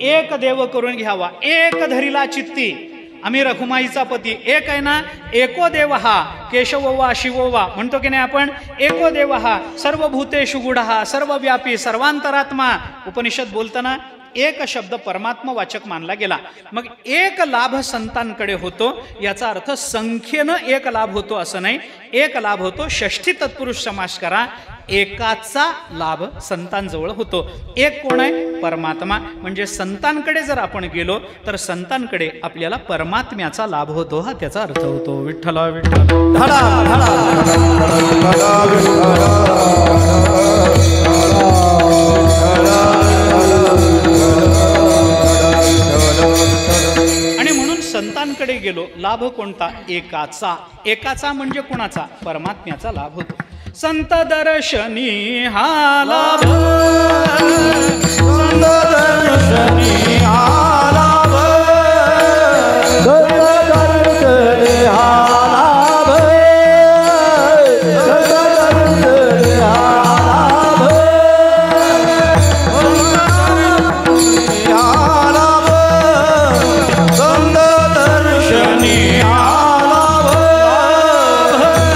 एक देव करून घ्यावा. एक धरिला चित्ती आम्ही रखुमाईचा पती. एक आहे ना, एको देव हा केशवोवा शिवोवा म्हणतो की नाही आपण. एको देव हा सर्वभूतेषु गुढः सर्वव्यापी सर्वांतरात्मा. उपनिषद बोलताना एक शब्द परमात्मा वाचक मानला गेला. मग एक लाभ संतांकडे होतो याचा अर्थ संख्येनं एक लाभ होतो असं नाही. एक लाभ होतो, षष्ठी तत्पुरुष समास करा, एकाचा लाभ संतांजवळ होतो. एक कोण आहे? परमात्मा. म्हणजे संतांकडे जर आपण गेलो तर संतांकडे आपल्याला परमात्म्याचा लाभ होतो, हा त्याचा अर्थ होतो. विठ्ठला विठ्ठला धडा आणि म्हणून संतांकडे गेलो, लाभ कोणता? एकाचा. एकाचा म्हणजे कोणाचा? परमात्म्याचा लाभ होतो. संत दर्शनी हा लाभ, संत दर्शनी हा लाभ, संत दर्शनी हा लाभ, संत दर्शनी हा लाभ,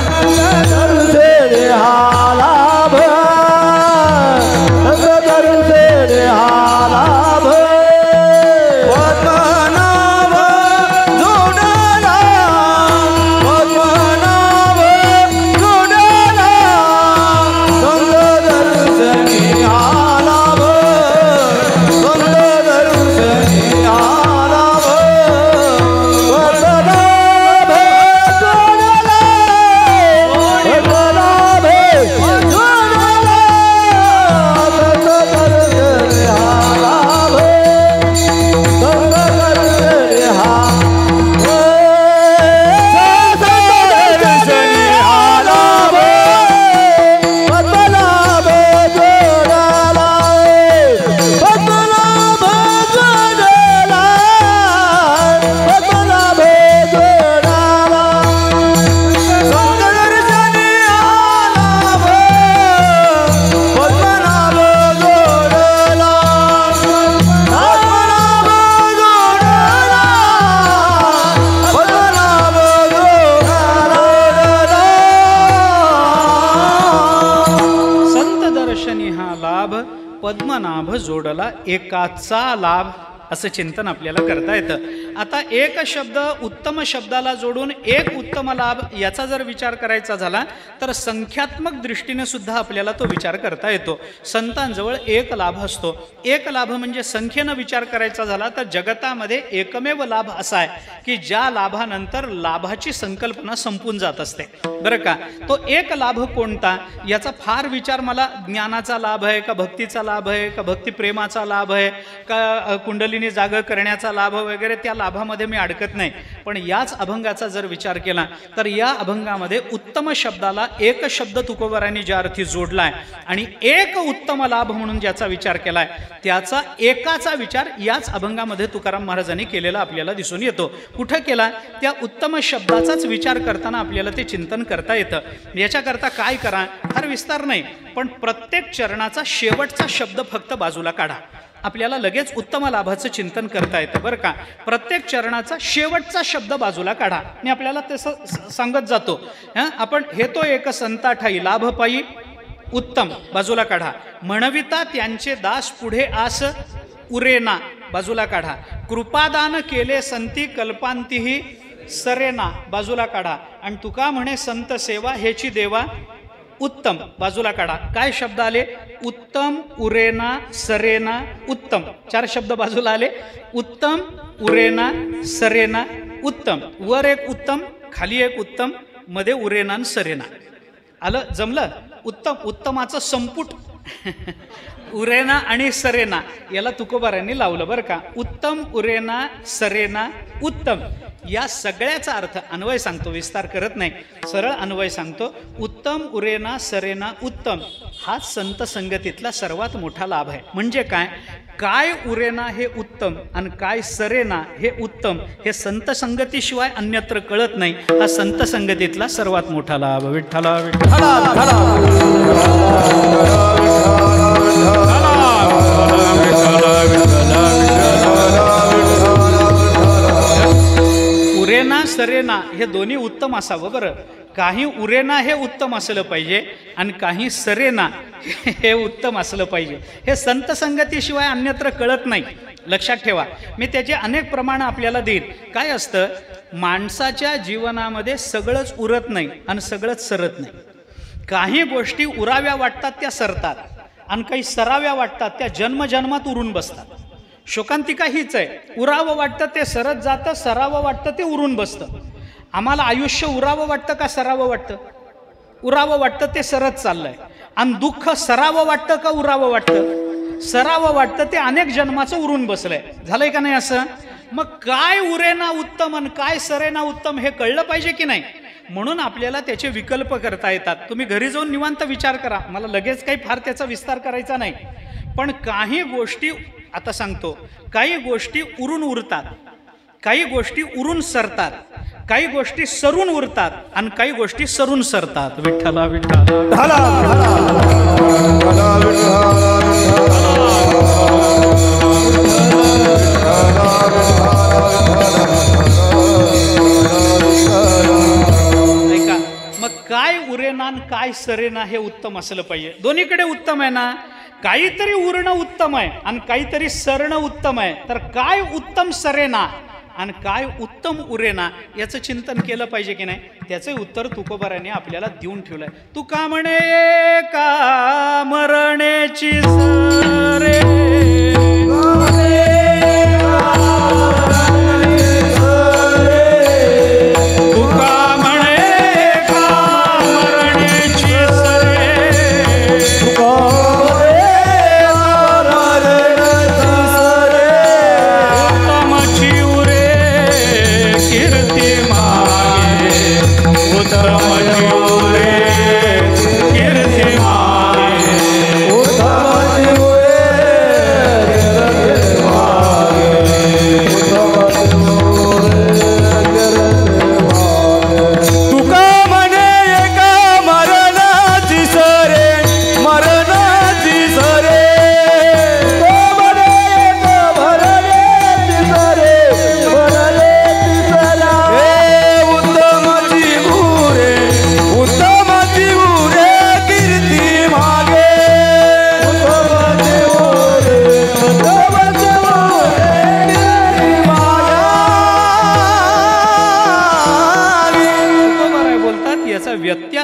संत दर्शनी हा लाभ, संत दर्शनी हा लाभ जोडला एकाचा लाभ असं चिंतन आपल्याला करता येतं. आता एक शब्द उत्तम शब्दाला जोडून एक उत्तम लाभ याचा जर विचार करायचा झाला तर संख्यात्मक दृष्टीने सुद्धा आपल्याला तो विचार करता येतो. संतांजवळ एक लाभ असतो. एक लाभ म्हणजे संख्येनं विचार करायचा झाला तर जगतामध्ये एकमेव लाभ असा आहे की ज्या लाभानंतर लाभाची संकल्पना संपून जात असते. बरं का, तो एक लाभ कोणता याचा फार विचार मला ज्ञानाचा लाभ आहे का भक्तीचा लाभ आहे का भक्तिप्रेमाचा लाभ आहे का कुंडलिनी जाग करण्याचा लाभ वगैरे त्या लाभामध्ये मी अडकत नाही. पण याच अभंगाचा जर विचार केला तर या अभंगामध्ये उत्तम शब्दाला एक शब्द तुकोबारांनी ज्या अर्थी जोडलाय आणि एक उत्तम लाभ म्हणून ज्याचा विचार केलाय त्याचा एकाचा विचार याच अभंगामध्ये तुकाराम महाराजांनी केलेला आपल्याला दिसून येतो. कुठं केला? त्या उत्तम शब्दाचाच विचार करताना आपल्याला ते चिंतन करता येतं. याच्याकरता काय करा, फार विस्तार नाही, पण प्रत्येक चरणाचा शेवटचा शब्द फक्त बाजूला काढा. आपल्याला लगेच उत्तम लाभाचं चिंतन करता येतं. बरं का, प्रत्येक चरणाचा शेवटचा शब्द बाजूला काढा आणि आपल्याला तसं सांगत जातो. आपण हे तो एक संता ठाई लाभ पायी उत्तम बाजूला काढा. म्हणविता त्यांचे दास पुढे आस उरेना बाजूला काढा. कृपादान केले संती कल्पांतीही सरेना बाजूला काढा. आणि तुका म्हणे संत सेवा हेची देवा उत्तम बाजूला काढा. काय शब्द आले? उत्तम, उरेना, सरेना, उत्तम. 4 शब्द बाजूला आले. उत्तम, उरेना, सरेना, उत्तम. वर एक उत्तम, खाली एक उत्तम, मध्ये उरेना आणि सरेना. आलं? जमलं? उत्तम, उत्तमाचं संपुट उरेना आणि सरेना याला तुकोबारांनी लावलं. बरं का, उत्तम, उरेना, सरेना, उत्तम या सगळ्याचा अर्थ अन्वय सांगतो, विस्तार करत नाही, सरळ अन्वय सांगतो. उत्तम, उरेना, सरेना, उत्तम हा संत संगतीतला सर्वात मोठा लाभ आहे. म्हणजे काय? काय उरेना हे उत्तम आणि काय सरेना हे उत्तम हे संत संगतीशिवाय अन्यत्र कळत नाही. हा संत संगतीतला सर्वात मोठा लाभ. विठ्ठला विठ्ठला उरेना सरेना हे दोन्ही उत्तम असावं. बरं, काही उरेना हे उत्तम असलं पाहिजे आणि काही सरेना हे उत्तम असलं पाहिजे. हे संत संगतीशिवाय अन्यत्र कळत नाही, लक्षात ठेवा. मी त्याचे अनेक प्रमाणं आपल्याला देईन. काय असतं, माणसाच्या जीवनामध्ये सगळंच उरत नाही आणि सगळंच सरत नाही. काही गोष्टी उराव्या वाटतात त्या सरतात आणि काही सराव्या वाटतात त्या जन्मजन्मात उरून बसतात. शोकांतिका हीच आहे. उरावं वाटतं ते सरत जातं, सरावं वाटतं ते उरून बसतं. आम्हाला आयुष्य उरावं वाटतं का सरावं वाटतं? उरावं वाटतं ते सरत चाललंय. आणि दुःख सरावं वाटतं का उरावं वाटतं? सरावं वाटतं ते अनेक जन्माचं उरून बसलंय. झालंय का नाही असं? मग काय उरेना उत्तम आणि काय सरेना उत्तम हे कळलं पाहिजे की नाही. म्हणून आपल्याला त्याचे विकल्प करता येतात. तुम्ही घरी जाऊन निवांत विचार करा. मला लगेच काही फार त्याचा विस्तार करायचा नाही. पण काही गोष्टी आता सांगतो, काही गोष्टी उरून उरतात, काही गोष्टी उरून सरतात, काही गोष्टी सरून उरतात आणि काही गोष्टी सरून सरतात. विठ्ठला विठ्ठला ऐका, मग काय उरेना काय सरेना हे उत्तम असलं पाहिजे. दोन्हीकडे उत्तम आहे ना. काहीतरी उरणं उत्तम आहे आणि काहीतरी सरणं उत्तम आहे. तर काय उत्तम सरेना आणि काय उत्तम उरेना याचं चिंतन केलं पाहिजे की नाही. त्याचं उत्तर तुकोबारांनी आपल्याला देऊन ठेवलंय. तुका म्हणे का मरणेची सरे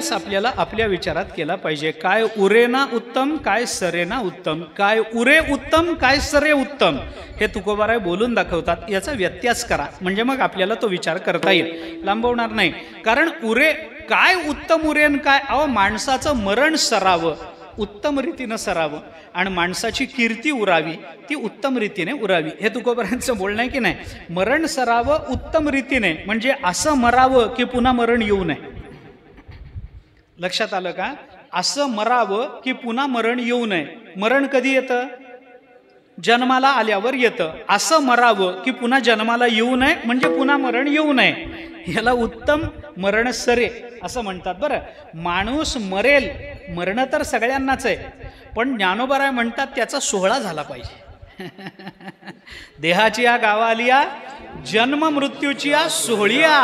अभ्यास आपल्याला आपल्या विचारात केला पाहिजे. काय उरेना उत्तम, काय सरेना उत्तम, काय उरे उत्तम, काय सरे उत्तम, हे तुकोबाराय बोलून दाखवतात. याचा व्यत्यास करा म्हणजे मग आपल्याला तो विचार करता येईल, लांबवणार नाही. कारण उरे काय उत्तम उरेन काय, अहो माणसाचं मरण सरावं, उत्तम रीतीनं सरावं, आणि माणसाची कीर्ती उरावी, ती उत्तम रीतीने उरावी, हे तुकोबारायांचं बोलणं आहे की नाही. मरण सरावं उत्तम रीतीने म्हणजे असं मरावं की पुन्हा मरण येऊ नये. लक्षात आलं का? असं मरावं की पुन्हा मरण येऊ नये. मरण कधी येतं? जन्माला आल्यावर येतं. असं मरावं की पुन्हा जन्माला येऊ नये म्हणजे पुन्हा मरण येऊ नये. याला उत्तम मरण सरे असं म्हणतात. बरं, माणूस मरेल, मरणं तर सगळ्यांनाच आहे, पण ज्ञानोबाराय म्हणतात त्याचा सोहळा झाला पाहिजे. देहाची या गावालिया जन्म मृत्यूची या सोहळिया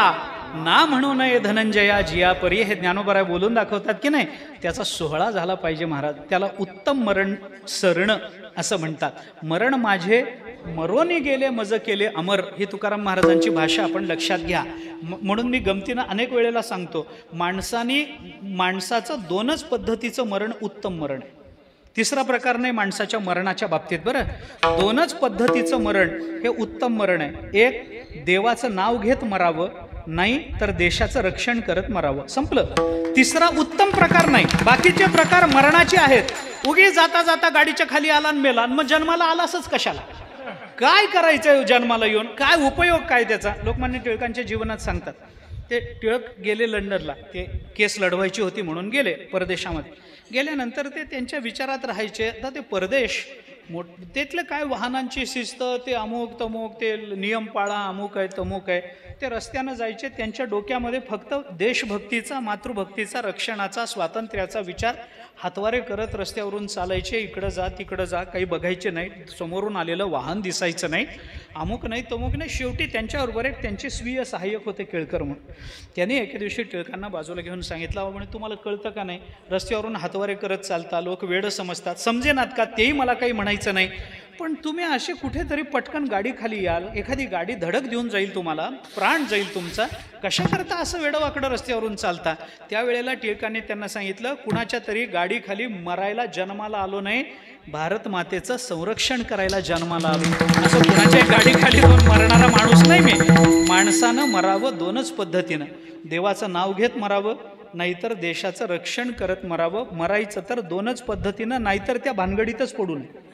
ना म्हणू नये धनंजया जिया परी, हे ज्ञानोबाराय बोलून दाखवतात की नाही. त्याचा सोहळा झाला पाहिजे महाराज. त्याला उत्तम मरण सरणं असं म्हणतात. मरण माझे मरोनी गेले मज केले अमर, ही तुकाराम महाराजांची भाषा आपण लक्षात घ्या. म्हणून मी गमतीनं अनेक वेळेला सांगतो, माणसाचं दोनच पद्धतीचं मरण उत्तम मरण आहे. तिसरा प्रकार नाही माणसाच्या मरणाच्या बाबतीत. बरं, दोनच पद्धतीचं मरण हे उत्तम मरण आहे. एक, देवाचं नाव घेत मरावं, नाही तर देशाचं रक्षण करत मरावं, संपलं. तिसरा उत्तम प्रकार नाही. बाकीचे प्रकार मरणाचे आहेत. उगी जाता जाता गाडीच्या खाली आला आणि मेला, मग जन्माला आलासच कशाला? काय करायचं जन्माला येऊन? काय उपयोग काय त्याचा? लोकमान्य टिळकांच्या जीवनात सांगतात. ते टिळक गेले लंडनला, ते केस लढवायची होती म्हणून गेले परदेशामध्ये. गेल्यानंतर ते त्यांच्या विचारात राहायचे. आता ते परदेश तिथलं काय वाहनांची शिस्त, ते अमुक तमुक, ते नियम पाळा, अमुक आहे तमुक आहे. ते रस्त्यानं जायचे, त्यांच्या डोक्यामध्ये फक्त देशभक्तीचा, मातृभक्तीचा, रक्षणाचा, स्वातंत्र्याचा विचार हातवारे करत रस्त्यावरून चालायचे. इकडं जा तिकडं जा, काही बघायचे नाही, समोरून आलेलं वाहन दिसायचं नाही, अमुक नाही तमुक नाही. शेवटी त्यांच्याबरोबर एक त्यांचे स्वीय सहाय्यक होते केळकर म्हणून. त्यांनी एके दिवशी टिळकांना बाजूला घेऊन सांगितलं, म्हणे तुम्हाला कळतं का नाही, रस्त्यावरून हातवारे करत चालता, लोक वेड समजतात, समजेनात का? तेही मला काही म्हणायचं नाही, पण तुम्ही असे कुठेतरी पटकन गाडी खाली याल, एखादी गाडी धडक देऊन जाईल, तुम्हाला प्राण जाईल तुमचा, कशा करता असं वेडवाकडं रस्त्यावरून चालता? त्यावेळेला टिळकांनी त्यांना सांगितलं, कुणाच्या तरी गाडी खाली मरायला जन्माला आलो नाही, भारत मातेचं संरक्षण करायला जन्माला आलो. असं कुणाच्या गाडी खाली जाऊन मरणारा माणूस नाही मी. माणसानं मरावं दोनच पद्धतीनं, देवाचं नाव घेत मरावं, नाहीतर देशाचं रक्षण करत मरावं. मरायचं तर दोनच पद्धतीनं, नाहीतर त्या भानगडीतच पडू नये.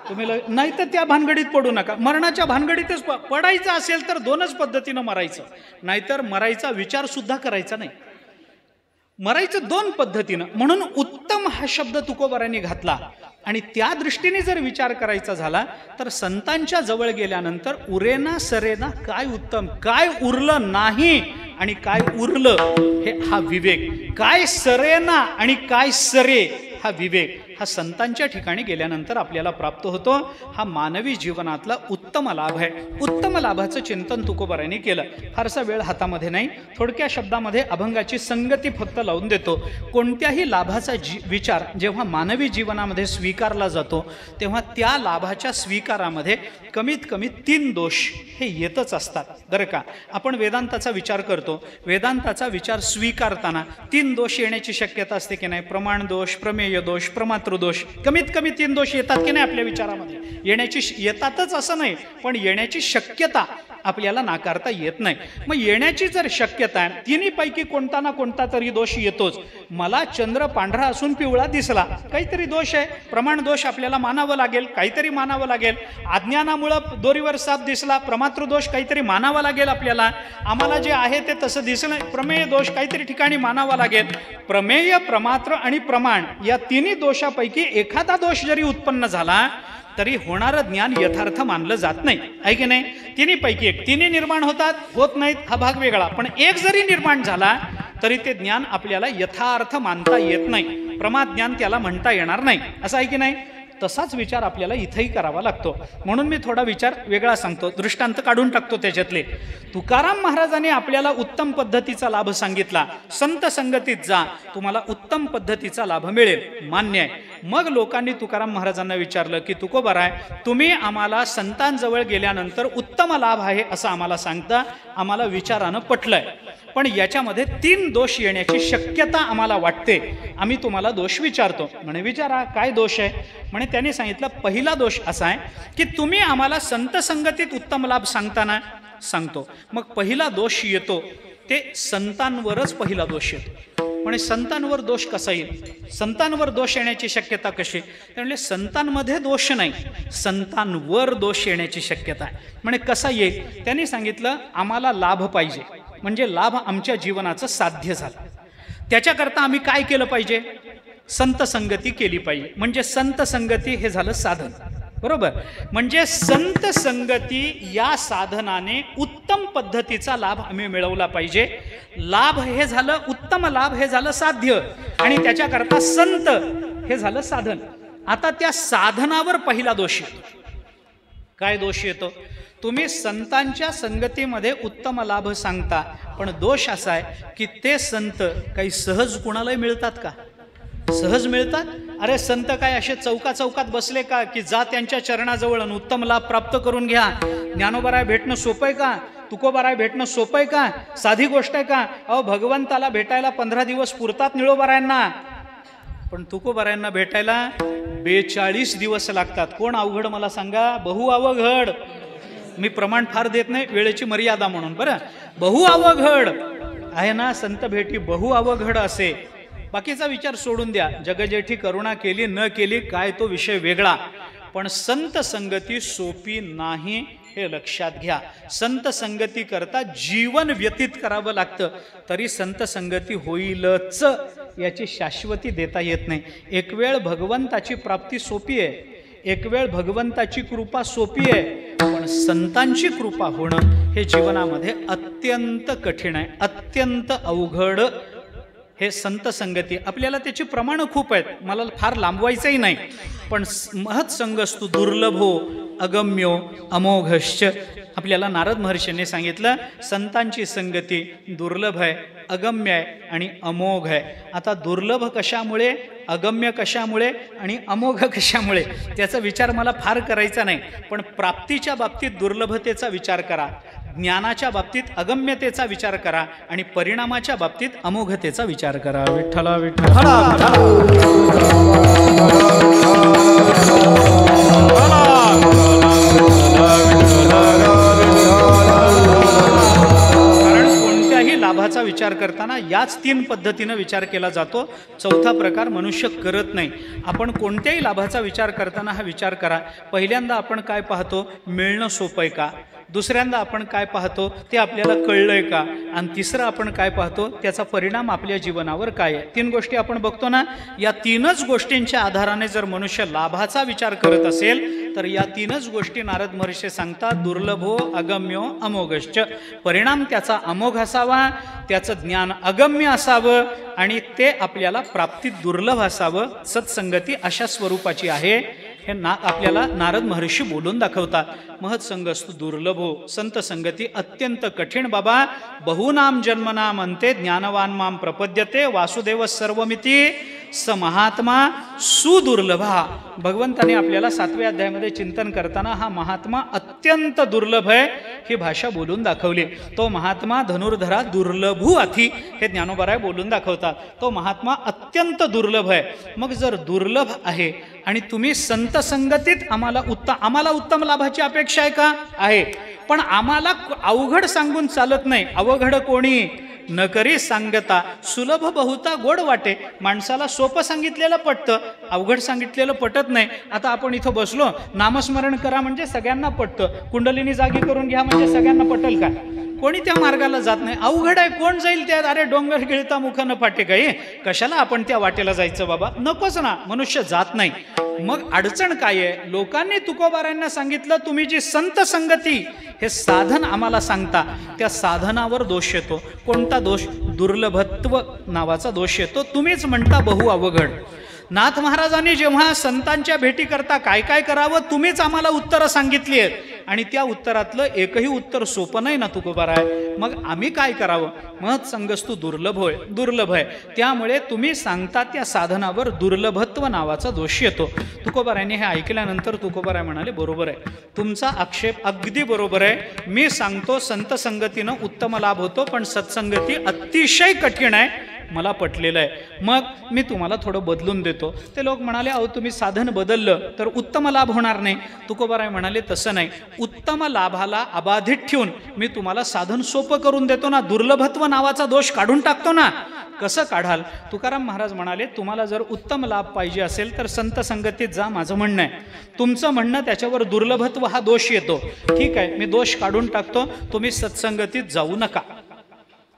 तुम्ही नाहीतर त्या भानगडीत पडू नका. मरणाच्या भानगडीतच पडायचं असेल तर दोनच पद्धतीनं मरायचं, नाहीतर मरायचा विचार सुद्धा करायचा नाही. मरायचं दोन पद्धतीनं. म्हणून उत्तम हा शब्द तुकोबारांनी घातला. आणि त्या दृष्टीने जर विचार करायचा झाला तर संतांच्या जवळ गेल्यानंतर उरेना सरेना काय उत्तम, काय उरलं नाही आणि काय उरलं, हे हा विवेक. काय सरेना आणि काय सरे हा विवेक, हा संतांच्या ठिकाणी गेल्यानंतर आपल्याला प्राप्त होतो. हा मानवी जीवनातला उत्तम लाभ आहे. उत्तम लाभाचं चिंतन तुकोबारांनी केलं. फारसा वेळ हातामध्ये नाही, थोडक्या शब्दामध्ये अभंगाची संगती फक्त लावून देतो. कोणत्याही लाभाचा विचार जेव्हा मानवी जीवनामध्ये स्वीकारला जातो तेव्हा त्या लाभाच्या स्वीकारामध्ये कमीत कमी 3 दोष हे येतच असतात. बरं का, आपण वेदांताचा विचार करतो, वेदांताचा विचार स्वीकारताना 3 दोष येण्याची शक्यता असते की नाही? प्रमाण दोष, प्रमेय दोष, प्रमातृदोष. कमीत कमी 3 दोष येतात की नाही आपल्या विचारामध्ये? येतातच असं नाही, पण येण्याची शक्यता आपल्याला नाकारता येत नाही. मग येण्याची जर शक्यता आहे, तिन्हीपैकी कोणता ना कोणता तरी दोष येतोच. मला चंद्र पांढरा असून पिवळा दिसला, काहीतरी दोष आहे. प्रमाण दोष आपल्याला मानावं लागेल, काहीतरी मानावं लागेल. अज्ञानामुळं दोरीवर साप दिसला, प्रमातृदोष काहीतरी मानावा लागेल आपल्याला. आम्हाला जे आहे ते तसं दिसलं, प्रमेय दोष काहीतरी ठिकाणी मानावा लागेल. प्रमेय, प्रमात्र आणि प्रमाण या तिन्ही दोषापैकी एखादा दोष जरी उत्पन्न झाला तरी होणारं ज्ञान यथार्थ मानलं जात नाही, आहे की नाही? तिन्हीपैकी एक. तिन्ही निर्माण होतात, होत नाहीत, हा भाग वेगळा. पण एक जरी निर्माण झाला तरी ते ज्ञान आपल्याला यथार्थ मानता येत नाही, प्रमाद ज्ञान त्याला म्हणता येणार नाही, असं आहे की नाही? तसाच विचार आपल्याला इथंही करावा लागतो. म्हणून मी थोडा विचार वेगळा सांगतो, दृष्टांत काढून टाकतो त्याच्यातले. तुकाराम महाराजांनी आपल्याला उत्तम पद्धतीचा लाभ सांगितला. संत संगतीत जा, तुम्हाला उत्तम पद्धतीचा लाभ मिळेल, मान्य आहे. मग लोकांनी तुकाराम महाराजांना विचारलं की तुकोबाराय, तुम्ही आम्हाला संतांजवळ गेल्यानंतर उत्तम लाभ आहे असं आम्हाला सांगता, आम्हाला विचारानं पटलंय, पण याच्यामध्ये 3 दोष येण्याची शक्यता आम्हाला वाटते. आम्ही तुम्हाला दोष विचारतो. म्हणे विचारा काय दोष आहे. म्हणे त्याने सांगितलं पहिला दोष असा आहे की तुम्ही आम्हाला संत संगतीत उत्तम लाभ सांगताना सांगतो. मग पहिला दोष येतो ते संतांवरच पहिला दोष येतो. म्हणजे संतांवर दोष कसा येईल, संतांवर दोष येण्याची शक्यता कशी, त्यामुळे संतांमध्ये दोष नाही, संतांवर दोष येण्याची शक्यता आहे. म्हणजे कसा येईल त्यांनी सांगितलं आम्हाला लाभ पाहिजे, म्हणजे लाभ आमच्या जीवनाचं साध्य झालं. त्याच्याकरता आम्ही काय केलं पाहिजे, संत संगती केली पाहिजे. म्हणजे संत संगती हे झालं साधन, बरोबर. म्हणजे संत संगती या साधनाने उत्तम पद्धतीचा लाभ आम्ही मिळवला पाहिजे. लाभ हे झालं उत्तम लाभ, हे झालं साध्य, आणि त्याच्याकरता संत हे झालं साधन. आता त्या साधनावर पहिला दोष येतो. काय दोष येतो, तुम्ही संतांच्या संगतीमध्ये उत्तम लाभ सांगता, पण दोष असा आहे की ते संत काही सहज कुणालाही मिळतात का, सहज मिळतात. अरे संत काय असे चौकात बसले का की जा त्यांच्या चरणाजवळ उत्तम लाभ प्राप्त करून घ्या. ज्ञानोबाराय भेटणं सोपं आहे का, तुकोबाराय भेटणं सोपं आहे का, साधी गोष्ट आहे का. अहो भगवंताला भेटायला 15 दिवस पुरतात निळोबारायांना, पण तुकोबारायांना भेटायला 42 दिवस लागतात. कोण अवघड मला सांगा, बहु अवघड. मी प्रमाण फार देत नाही, वेळेची मर्यादा म्हणून. बरं, बहु अवघड आहे ना संत भेटी, बहु अवघड असे. बाकीचा विचार सोडून द्या, जगजेठी करुणा केली न केली काय तो विषय वेगळा, पण संत संगती सोपी नाही हे लक्षात घ्या. संत संगती करता जीवन व्यतीत करावं लागतं, तरी संत संगती होईलच याची शाश्वती देता येत नाही. एक वेळ भगवंताची प्राप्ती सोपी आहे, एक वेळ भगवंताची कृपा सोपी आहे, पण संतांची कृपा होणं हे जीवनामध्ये अत्यंत कठीण आहे, अत्यंत अवघड. हे संत संगती आपल्याला त्याची प्रमाणं खूप आहेत, मला फार लांबवायचंही नाही, पण महत् संगस्तु दुर्लभो अगम्यो अमोघश्च. आपल्याला नारद महर्षींनी सांगितलं संतांची संगती दुर्लभ आहे, अगम्य आहे आणि अमोघ आहे. आता दुर्लभ कशामुळे, अगम्य कशामुळे आणि अमोघ कशामुळे, त्याचा विचार मला फार करायचा नाही. पण प्राप्तीच्या बाबतीत दुर्लभतेचा विचार करा, ज्ञानाच्या बाबतीत अगम्यतेचा विचार करा, आणि परिणामाच्या बाबतीत अमोघतेचा विचार करा. विठ्ठला विठ्ठला. कारण कोणत्याही लाभाचा विचार करताना याच 3 पद्धतीनं विचार केला जातो. चौथा प्रकार मनुष्य करत नाही. आपण कोणत्याही लाभाचा विचार करताना हा विचार करा. पहिल्यांदा आपण काय पाहतो, मिळणं सोपं आहे का. दुसऱ्यांदा आपण काय पाहतो, ते आपल्याला कळलंय का. आणि तिसरं आपण काय पाहतो, त्याचा परिणाम आपल्या जीवनावर काय आहे. 3 गोष्टी आपण बघतो ना. या 3च गोष्टींच्या आधाराने जर मनुष्य लाभाचा विचार करत असेल तर या 3च गोष्टी नारद महर्षी सांगतात, दुर्लभो अगम्यो अमोघश्च. परिणाम त्याचा अमोघ असावा, त्याचं ज्ञान अगम्य असावं, आणि ते आपल्याला प्राप्तीत दुर्लभ असावं. सत्संगती अशा स्वरूपाची आहे हे आपल्याला नारद महर्षी बोलून दाखवतात. महत्संगस्तु दुर्लभो, संत संगती अत्यंत कठीण बाबा. बहुनाम जन्मनाम अंते ज्ञानवान माम प्रपद्यते वासुदेव सर्वमिती स महात्मा सुदुर्लभा. भगवंताने आपल्याला 7व्या अध्यायामध्ये चिंतन करताना हा महात्मा अत्यंत दुर्लभ आहे ही भाषा बोलून दाखवली. तो महात्मा धनुर्धरा दुर्लभू अथी हे ज्ञानोबाराय बोलून दाखवतात. तो महात्मा अत्यंत दुर्लभ आहे. मग जर दुर्लभ आहे आणि तुम्ही संत संगतीत आम्हाला उत्तम लाभाची अपेक्षा आहे का, आहे, पण आम्हाला अवघड सांगून चालत नाही. अवघड कोणी न करी सांगता सुलभ बहुता गोड वाटे. माणसाला सोपं सांगितलेलं पटतं, अवघड सांगितलेलं पटत नाही. आता आपण इथं बसलो, नामस्मरण करा म्हणजे सगळ्यांना पटतं, कुंडलिनी जागी करून घ्या म्हणजे सगळ्यांना पटेल का, कोणी त्या मार्गाला जात नाही. अवघड आहे, कोण जाईल त्यात. अरे डोंगर गिळता मुख न फाटे काही, कशाला आपण त्या वाटेला जायचं बाबा, नकोच ना, मनुष्य जात नाही. मग अडचण काय आहे, लोकांनी तुकोबारायांना सांगितलं तुम्ही जी संत संगती हे साधन आम्हाला सांगता, त्या साधनावर दोष येतो. कोणता दोष, दुर्लभत्व नावाचा दोष येतो. तुम्हीच म्हणता बहु अवघड. नाथ महाराजांनी जेव्हा संतांच्या भेटी करता काय काय करावं तुम्हीच आम्हाला उत्तरं सांगितली आहेत, आणि त्या उत्तरातलं एकही उत्तर सोपं नाही ना तुकोबाराय. मग आम्ही काय करावं? मग संगस्तू दुर्लभ होय, दुर्लभ आहे. त्यामुळे तुम्ही सांगता त्या साधनावर दुर्लभत्व नावाचा दोष येतो. तुकोबारायने हे ऐकल्यानंतर तुकोबाराय म्हणाले बरोबर आहे, तुमचा आक्षेप अगदी बरोबर आहे. मी सांगतो संत संगतीनं उत्तम लाभ होतो, पण सत्संगती अतिशय कठीण आहे, मला पटलेलं आहे. मग मी तुम्हाला थोडं बदलून देतो. ते लोक म्हणाले अहो तुम्ही साधन बदललं तर उत्तम लाभ होणार नाही. तुकोबाराय म्हणाले तसं नाही, उत्तम लाभाला अबाधित ठेवून मी तुम्हाला साधन सोपं करून देतो ना, दुर्लभत्व नावाचा दोष काढून टाकतो ना. कसं काढाल? तुकाराम महाराज म्हणाले तुम्हाला जर उत्तम लाभ पाहिजे असेल तर संत संगतीत जा, माझं म्हणणं आहे. तुमचं म्हणणं त्याच्यावर दुर्लभत्व हा दोष येतो, ठीक आहे, मी दोष काढून टाकतो, तुम्ही सत्संगतीत जाऊ नका.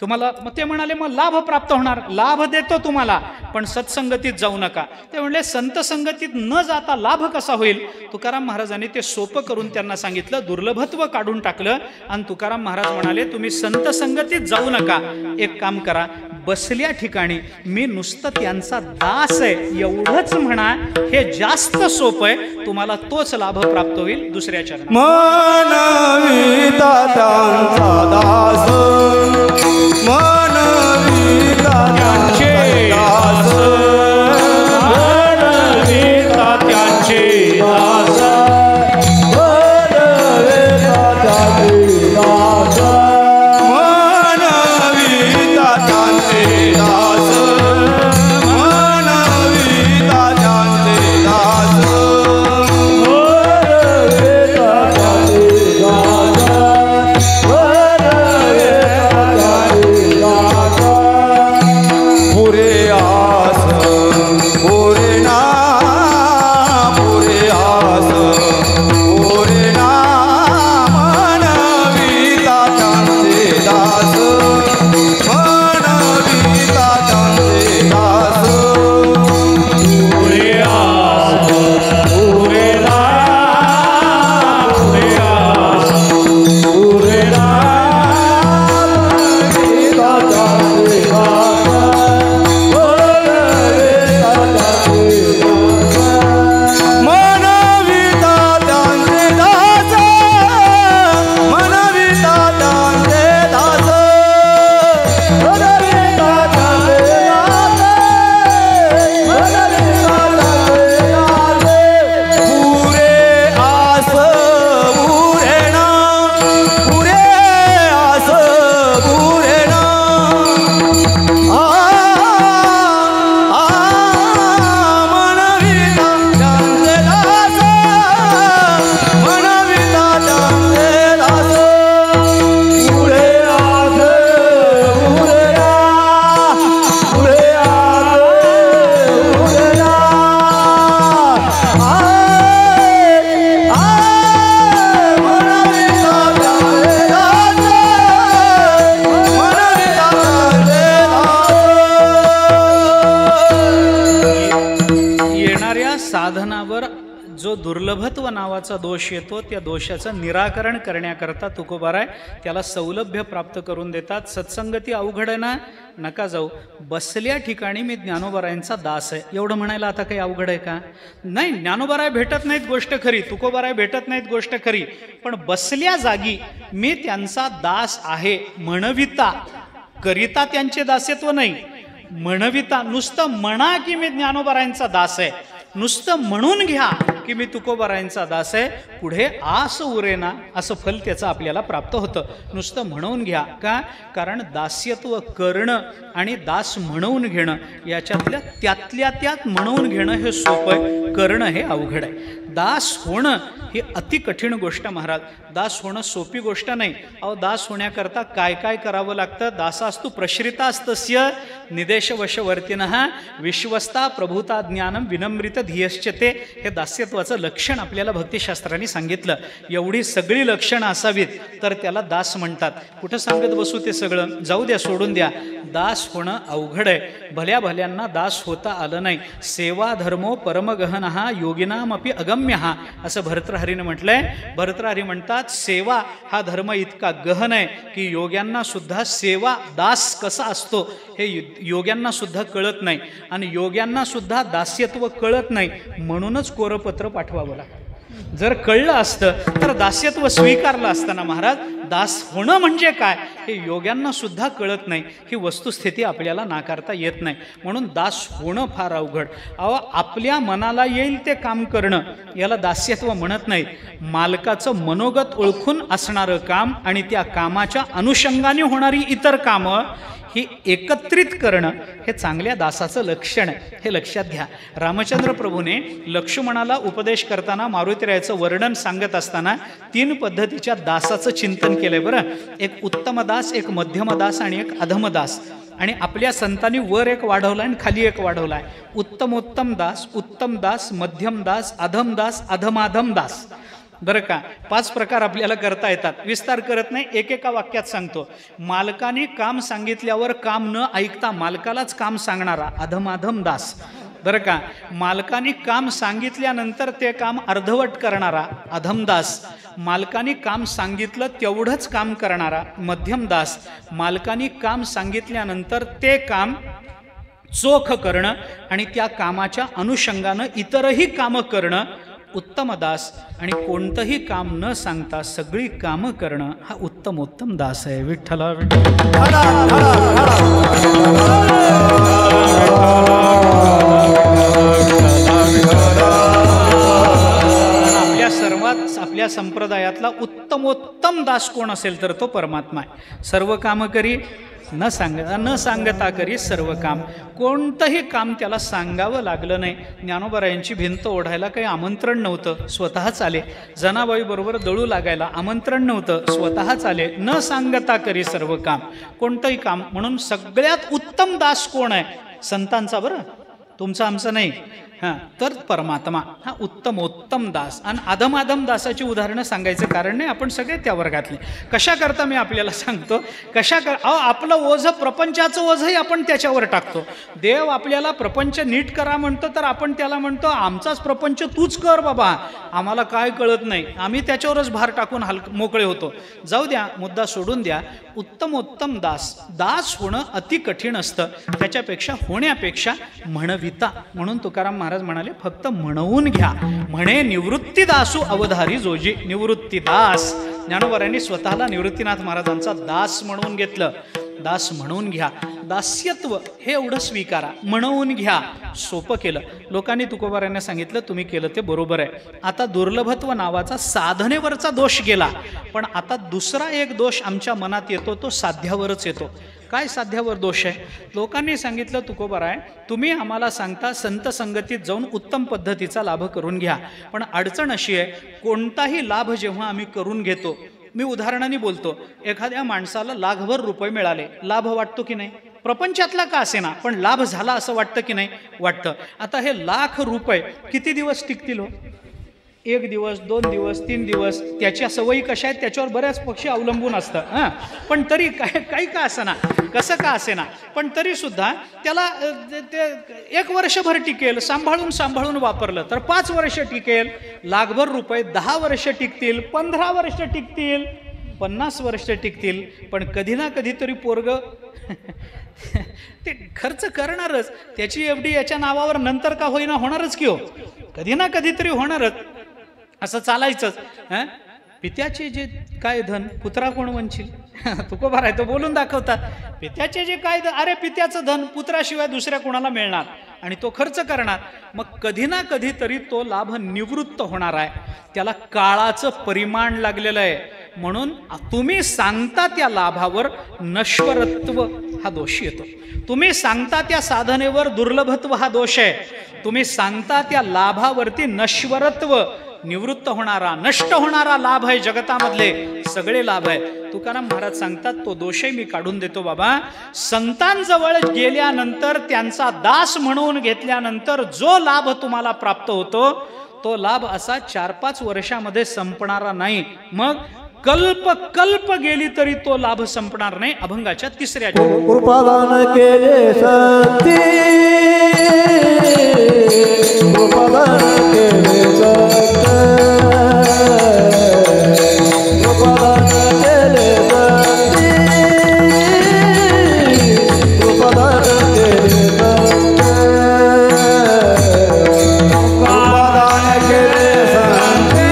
तुम्हाला मग ते म्हणाले मग लाभ प्राप्त होणार, लाभ देतो तुम्हाला, पण सत्संगतीत जाऊ नका. ते म्हणले संत संगतीत न जाता लाभ कसा होईल? तुकाराम महाराजांनी ते सोपं करून त्यांना सांगितलं, दुर्लभत्व काढून टाकलं. आणि तुकाराम महाराज म्हणाले तुम्ही संत संगतीत जाऊ नका, एक काम करा, बसल्या ठिकाणी मी नुसतं त्यांचा दास आहे एवढंच म्हणा, हे जास्त सोपं आहे, तुम्हाला तोच लाभ प्राप्त होईल. दुसऱ्या चरणात मनविता त्यांचा दास, मनविता त्यांचे दास, मनविता त्यांचे दास, मनविता त्यांचे दास, मनविता त्यांचे दास, मनविता त्यांचे दास, पुरे आस, पुरे ना, पुरे आस, पुरे ना, मनविता त्यांचे दास, मनविता त्यांचे दास, पुरे आस, पुरे ना, पुरे आस, पुरे ना, मनविता त्यांचे दास, मनविता त्यांचे दास, मनविता त्यांचे दास, मनविता त्यांचे दास, मनविता त्यांचे दास, पुरे आस, पुरे ना, पुरे आस, पुरे ना, मनविता त्यांचे दास, मनविता त्यांचे दास, पुरे आस, पुरे ना, पुरे आस, पुरे ना, मनविता त्यांचे दास, मनविता त्यांचे दास. येणाऱ्या साधनावर जो दुर्लभत्व नावाचा दोष येतो त्या दोषाचं निराकरण करण्याकरता तुकोबाराय त्याला सौलभ्य प्राप्त करून देतात. सत्संगती अवघड आहे ना, नका जाऊ, बसल्या ठिकाणी मी ज्ञानोबारायांचा दास आहे एवढं म्हणायला आता काही अवघड आहे का? नाही, ज्ञानोबाराय भेटत नाहीत गोष्ट खरी, तुकोबाराय भेटत नाहीत गोष्ट खरी, पण बसल्या जागी मी त्यांचा दास आहे म्हणविता, करिता त्यांचे दास्यत्व नाही, म्हणविता, नुसतं म्हणा की मी ज्ञानोबारायांचा दास आहे, नुसतं म्हणून घ्या की मी तुकोबारायांचा दास आहे, पुढे आस उरेना असं फल त्याचं आपल्याला प्राप्त होतं. नुसतं म्हणून घ्या का? कारण दास्यत्व करणं आणि दास म्हणून घेणं याच्यातल्या त्यातल्या त्यात म्हणून घेणं हे सोपं आहे, करणं हे अवघड आहे. दास होणं ही अति कठीण गोष्ट महाराज, दास होणं सोपी गोष्ट नाही. अहो दास होण्याकरता काय काय करावं लागतं? दासास्तु प्रश्रितास्तस्य निदेशवशवर्तिनः विश्वस्ता प्रभुता ज्ञानम विनम्रित धियश्चते, हे दास्यत्वाचं लक्षण आपल्याला भक्तिशास्त्रांनी सांगितलं. एवढी सगळी लक्षणं असावीत तर त्याला दास म्हणतात. कुठं सांगत बसू ते सगळं, जाऊ द्या, सोडून द्या. दास होणं अवघड आहे, भल्या भल्यांना दास होता आलं नाही. सेवा धर्मो परमगहनः योगिनामपि अगम्यः असं भर्तृहरीने म्हटलंय. भर्तृहरी म्हणतात सेवा हा धर्म इतका गहन आहे की योग्यांना सुद्धा सेवा दास कसा असतो हे योग्यांना सुद्धा कळत नाही, आणि योग्यांना सुद्धा दास्यत्व कळत नाही, म्हणूनच कोरपत्र पाठवावं लागतं. जर कळलं असतं तर दास्यत्व स्वीकारलं असताना महाराज. दास होणं म्हणजे काय हे योग्यांना सुद्धा कळत नाही. ही वस्तुस्थिती आपल्याला नाकारता येत नाही. म्हणून दास होणं फार अवघड. आपल्या मनाला येईल ते काम करणं याला दास्यत्व म्हणत नाहीत. मालकाचं मनोगत ओळखून असणारं काम आणि त्या कामाच्या अनुषंगाने होणारी इतर कामं ही एकत्रित करणं हे चांगल्या दासाचं लक्षण आहे. हे लक्षात घ्या. रामचंद्र प्रभूने लक्ष्मणाला उपदेश करताना मारुतीरायाचं वर्णन सांगत असताना 3 पद्धतीच्या दासाचं चिंतन केलंय बरं. एक उत्तम दास, एक मध्यम दास आणि एक अधम दास. आणि आपल्या संतांनी वर एक वाढवला आणि खाली एक वाढवला आहे. उत्तमोत्तम दास, उत्तम दास, मध्यम दास, अधम दास, अधमाधम दास. बरं का, 5 प्रकार आपल्याला करता येतात. विस्तार करत नाही, एकेका वाक्यात सांगतो. मालकाने काम सांगितल्यावर काम न ऐकता मालकालाच काम सांगणारा अधमाधम दास. बरं का, मालकाने काम सांगितल्यानंतर ते काम अर्धवट करणारा अधम दास. मालकाने काम सांगितलं तेवढंच काम करणारा मध्यम दास. मालकाने काम सांगितल्यानंतर ते काम चोख करणं आणि त्या कामाच्या अनुषंगानं इतरही कामं करणं उत्तम दास. आणि कोणतंही काम न सांगता सगळी कामं करणं हा उत्तमोत्तम दास आहे. विठ्ठला आपल्या संप्रदायातला उत्तमोत्तम दास कोण असेल तर तो परमात्मा आहे. सर्व कामं करी न सांगता करी सर्व काम. कोणतंही काम त्याला सांगावं लागलं नाही. ज्ञानोबरायांची भिंत ओढायला काही आमंत्रण नव्हतं, स्वतःच आले. जनाबाई बरोबर दळू लागायला आमंत्रण नव्हतं, स्वतःच आले. न सांगता करी सर्व काम, कोणतंही काम. म्हणून सगळ्यात उत्तम दास कोण आहे? संतांचा, बरं, तुमचा आमचा नाही. तर परमात्मा हा उत्तमोत्तम दास. आणि अधमाधम दासाची उदाहरणं सांगायचं कारण नाही, आपण सगळे त्या वर्गातले. कशा करता मी आपल्याला सांगतो. आपलं ओझं, प्रपंचाचं ओझंही आपण त्याच्यावर टाकतो. देव आपल्याला प्रपंच नीट करा म्हणतो तर आपण त्याला म्हणतो आमचाच प्रपंच तूच कर बाबा, आम्हाला काय कळत नाही. आम्ही त्याच्यावरच भार टाकून मोकळे होतो. जाऊ द्या, मुद्दा सोडून द्या. उत्तमोत्तम दास. दास होणं अति कठीण असतं. त्याच्यापेक्षा होण्यापेक्षा म्हणविता. म्हणून तुकाराम महाराज म्हणाले फक्त म्हणवून घ्या. म्हणे निवृत्ती दासू अवधारी जोजी. निवृत्ती दास. ज्ञानोबरांनी स्वतःला निवृत्तीनाथ महाराजांचा दास म्हणून घेतलं. दास म्हणून घ्या. दास्यत्व हे एवढं स्वीकारा, म्हणवून घ्या. सोपं केलं. लोकांनी तुकोबारांना सांगितलं तुम्ही केलं ते बरोबर आहे. आता दुर्लभत्व नावाचा साधनेवरचा दोष गेला, पण आता दुसरा एक दोष आमच्या मनात येतो, तो साध्यावरच येतो. काय साध्यावर दोष आहे? लोकांनी सांगितलं तुकोबाराय तुम्ही आम्हाला सांगता संत संगतीत जाऊन उत्तम पद्धतीचा लाभ करून घ्या, पण अडचण अशी आहे कोणताही लाभ जेव्हा आम्ही करून घेतो, मी उदाहरणाने बोलतो, एखाद्या माणसाला लाखभर रुपये मिळाले, लाभ वाटतो की नाही? प्रपंचातला का असेना, पण लाभ झाला असं वाटतं की नाही? वाटतं. आता हे लाख रुपये किती दिवस टिकतील हो? 1 दिवस, 2 दिवस, 3 दिवस. त्याच्या सवयी कशा आहेत त्याच्यावर बऱ्याच पक्षी अवलंबून असतं. पण तरी काही का असेना, कसं का असेना, पण तरी सुद्धा त्याला ते 1 वर्षभर टिकेल. सांभाळून वापरलं तर 5 वर्ष टिकेल. लाखभर रुपये 10 वर्ष टिकतील, 15 वर्ष टिकतील, 50 वर्ष टिकतील. पण कधी ना कधीतरी पोरग ते खर्च करणारच. त्याची एवढी याच्या नावावर नंतर का होईना होणारच की हो, कधी ना कधीतरी होणारच. असं चालायचंच. पित्याचे जे काय धन पुत्रा कोण वंचिल. तुकोबार आहे तो बोलून दाखवतात. पित्याचे जे काय अरे पित्याचं धन पुत्राशिवाय दुसऱ्या कोणाला मिळणार, आणि तो खर्च करणार. मग कधी ना कधीतरी तो लाभ निवृत्त होणार आहे. त्याला काळाचं परिमाण लागलेलं आहे. म्हणून तुम्ही सांगता त्या लाभावर नश्वरत्व हा दोष येतो. तुम्ही सांगता त्या साधनेवर दुर्लभत्व हा दोष आहे. तुम्ही सांगता त्या लाभावरती नश्वरत्व, निवृत्त होणारा, नष्ट होणारा लाभ आहे. जगतामधले सगळे लाभ आहे. तुकाराम महाराज सांगतात तो दोषही मी काढून देतो बाबा. संतांजवळ गेल्यानंतर, त्यांचा दास म्हणून घेतल्यानंतर जो लाभ तुम्हाला प्राप्त होतो तो लाभ असा 4-5 वर्षामध्ये संपणारा नाही. मग कल्प गेली तरी तो लाभ संपणार नाही. अभंगाच्या 3ऱ्या कृपादान केले संती, कृपादान केले संत, कृपादान केले संती, कृपादान केले संत, कृपादान केले संती,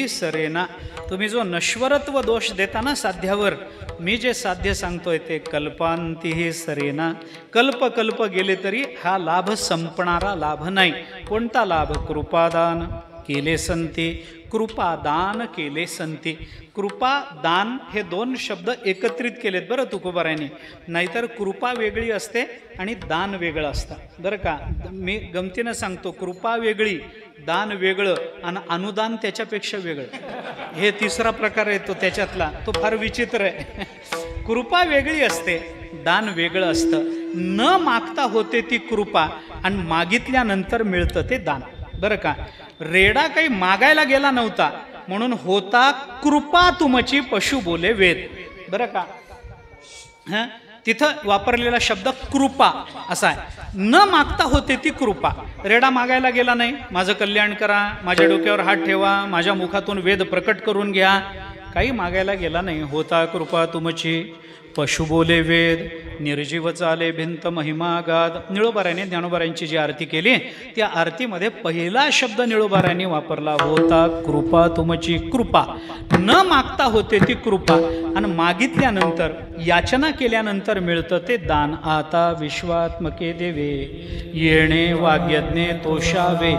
सरेना. तुम्ही जो नश्वरत्व दोष देता ना साध्यावर, मी जे साध्य सांगतोय ते कल्पांतीही सरेना. कल्प कल्प गेले तरी हा लाभ संपणारा लाभ नाही. कोणता लाभ? कृपादान केले संती. कृपादान केले संती. कृपादान हे दोन शब्द एकत्रित केलेत बरं तुकोबारायांनी. नाहीतर कृपा वेगळी असते आणि दान वेगळं असतं बरं का. मी गमतीनं सांगतो, कृपा वेगळी, दान वेगळं आणि अनुदान त्याच्यापेक्षा वेगळं. हे तिसरा प्रकार आहे तो त्याच्यातला, तो फार विचित्र आहे. कृपा वेगळी असते, दान वेगळं असतं. न मागता होते ती कृपा आणि मागितल्यानंतर मिळतं ते दान बरं का. रेडा काही मागायला गेला नव्हता म्हणून होता कृपा तुमची पशु बोले वेद बरं का. तिथं वापरलेला शब्द कृपा असा आहे. न मागता होते ती कृपा. रेडा मागायला गेला नाही, माझं कल्याण करा, माझ्या डोक्यावर हात ठेवा, माझ्या मुखातून वेद प्रकट करून घ्या, काही मागायला गेला नाही. होता कृपा तुमची पशु बोले वेद, निर्जीव चाले भिंत महिमा गाद. निळोबाराने ज्ञानोबारांची जी आरती केली त्या आरतीमध्ये पहिला शब्द निळोबारांनी वापरला होता कृपा तुमची. कृपा न मागता होते ती कृपा आणि मागितल्यानंतर याचना केल्यानंतर मिळतं ते दान. आता विश्वात्मके देवे येणे वाग्यज्ञे तोषावे,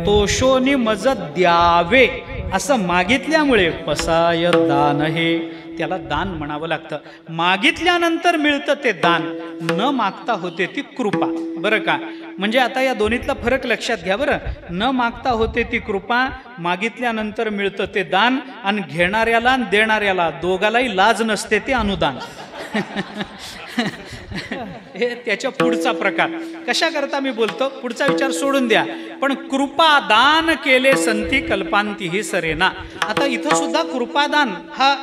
तोषोनी मज द्यावे. असं मागितल्यामुळे पसाय दान हे त्याला दान म्हणावं लागतं. मागितल्यानंतर मिळतं ते दान, न मागता होते ती कृपा बरं का. म्हणजे आता या दोन्हीतला फरक लक्षात घ्या बरं. न मागता होते ती कृपा, मागितल्यानंतर मिळतं ते दान आणि घेणाऱ्याला आणि देणाऱ्याला दोघालाही लाज नसते ते अनुदान. हे त्याच्या पुढचा प्रकार. कशा करता मी बोलतो, पुढचा विचार सोडून द्या. पण कृपादान केले संती कल्पांतीही सरेना. आता इथं सुद्धा कृपादान हा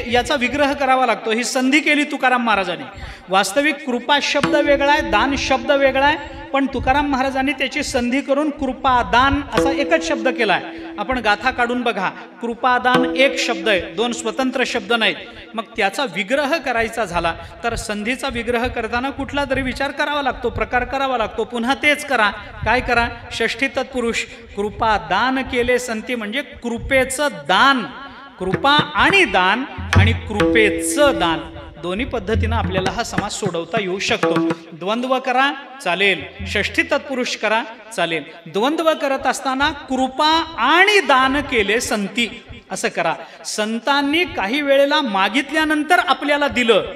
याचा विग्रह करावा लागतो. ही संधी केली तुकाराम महाराजांनी. वास्तविक कृपा शब्द वेगळा आहे, दान शब्द वेगळा आहे, पण तुकाराम महाराजांनी त्याची संधी करून कृपादान असा एकच शब्द केला आहे. आपण गाथा काढून बघा, कृपादान एक शब्द आहे, दोन स्वतंत्र शब्द नाहीत. मग त्याचा विग्रह करायचा झाला तर संधीचा विग्रह करताना कुठला तरी विचार करावा लागतो, प्रकार करावा लागतो. पुन्हा तेच करा. काय करा? षष्ठी तत्पुरुष. कृपादान केले संती म्हणजे कृपेचं दान. कृपा आणि दान आणि कृपेचं दान दोन्ही पद्धतीनं आपल्याला हा समास सोडवता येऊ शकतो. द्वंद्व करा चालेल, षष्ठी तत्पुरुष करा चालेल. द्वंद्व करत असताना कृपा आणि दान केले संती असं करा. संतांनी काही वेळेला मागितल्यानंतर आपल्याला दिलं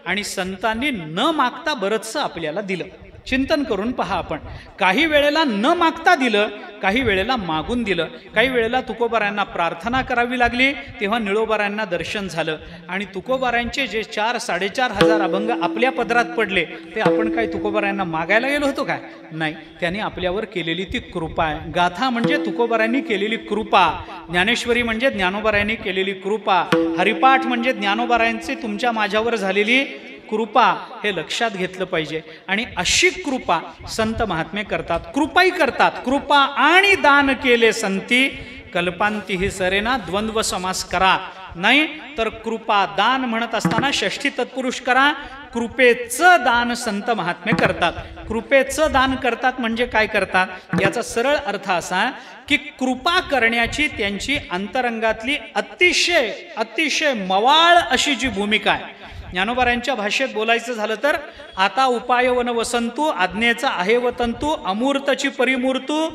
आणि संतांनी न मागता बरंचसं आपल्याला दिलं. चिंतन करून पहा आपण. काही वेळेला न मागता दिलं, काही वेळेला मागून दिलं. काही वेळेला तुकोबारायांना प्रार्थना करावी लागली तेव्हा निळोबारायांना दर्शन झालं. आणि तुकोबारायांचे जे 4-4.5 हजार अभंग आपल्या पदरात पडले ते आपण काय तुकोबारायांना मागायला गेलो होतो काय? नाही. त्यांनी आपल्यावर केलेली ती कृपा आहे. गाथा म्हणजे तुकोबारायांनी केलेली कृपा, ज्ञानेश्वरी म्हणजे ज्ञानोबारायांनी केलेली कृपा, हरिपाठ म्हणजे ज्ञानोबारायांची तुमच्या माझ्यावर झालेली कृपा. हे लक्षात घेतलं पाहिजे. आणि अशी कृपा संत महात्मे करतात, कृपाही करतात. कृपा आणि दान केले संती कल्पांतीही सरेना. द्वंद्व समास करा. नाही तर कृपा दान म्हणत असताना षष्ठी तत्पुरुष करा. कृपेचं दान संत महात्मे करतात. कृपेचं दान करतात म्हणजे काय करतात? याचा सरळ अर्थ असा की कृपा करण्याची त्यांची अंतरंगातली अतिशय अतिशय मवाळ अशी जी भूमिका आहे. ज्ञानोबारायांच्या भाषेत बोलायचं झालं तर आता उपाय वन वसंतू, आज्ञेचा आहे वतंतू, अमूर्तची परिमूर्तू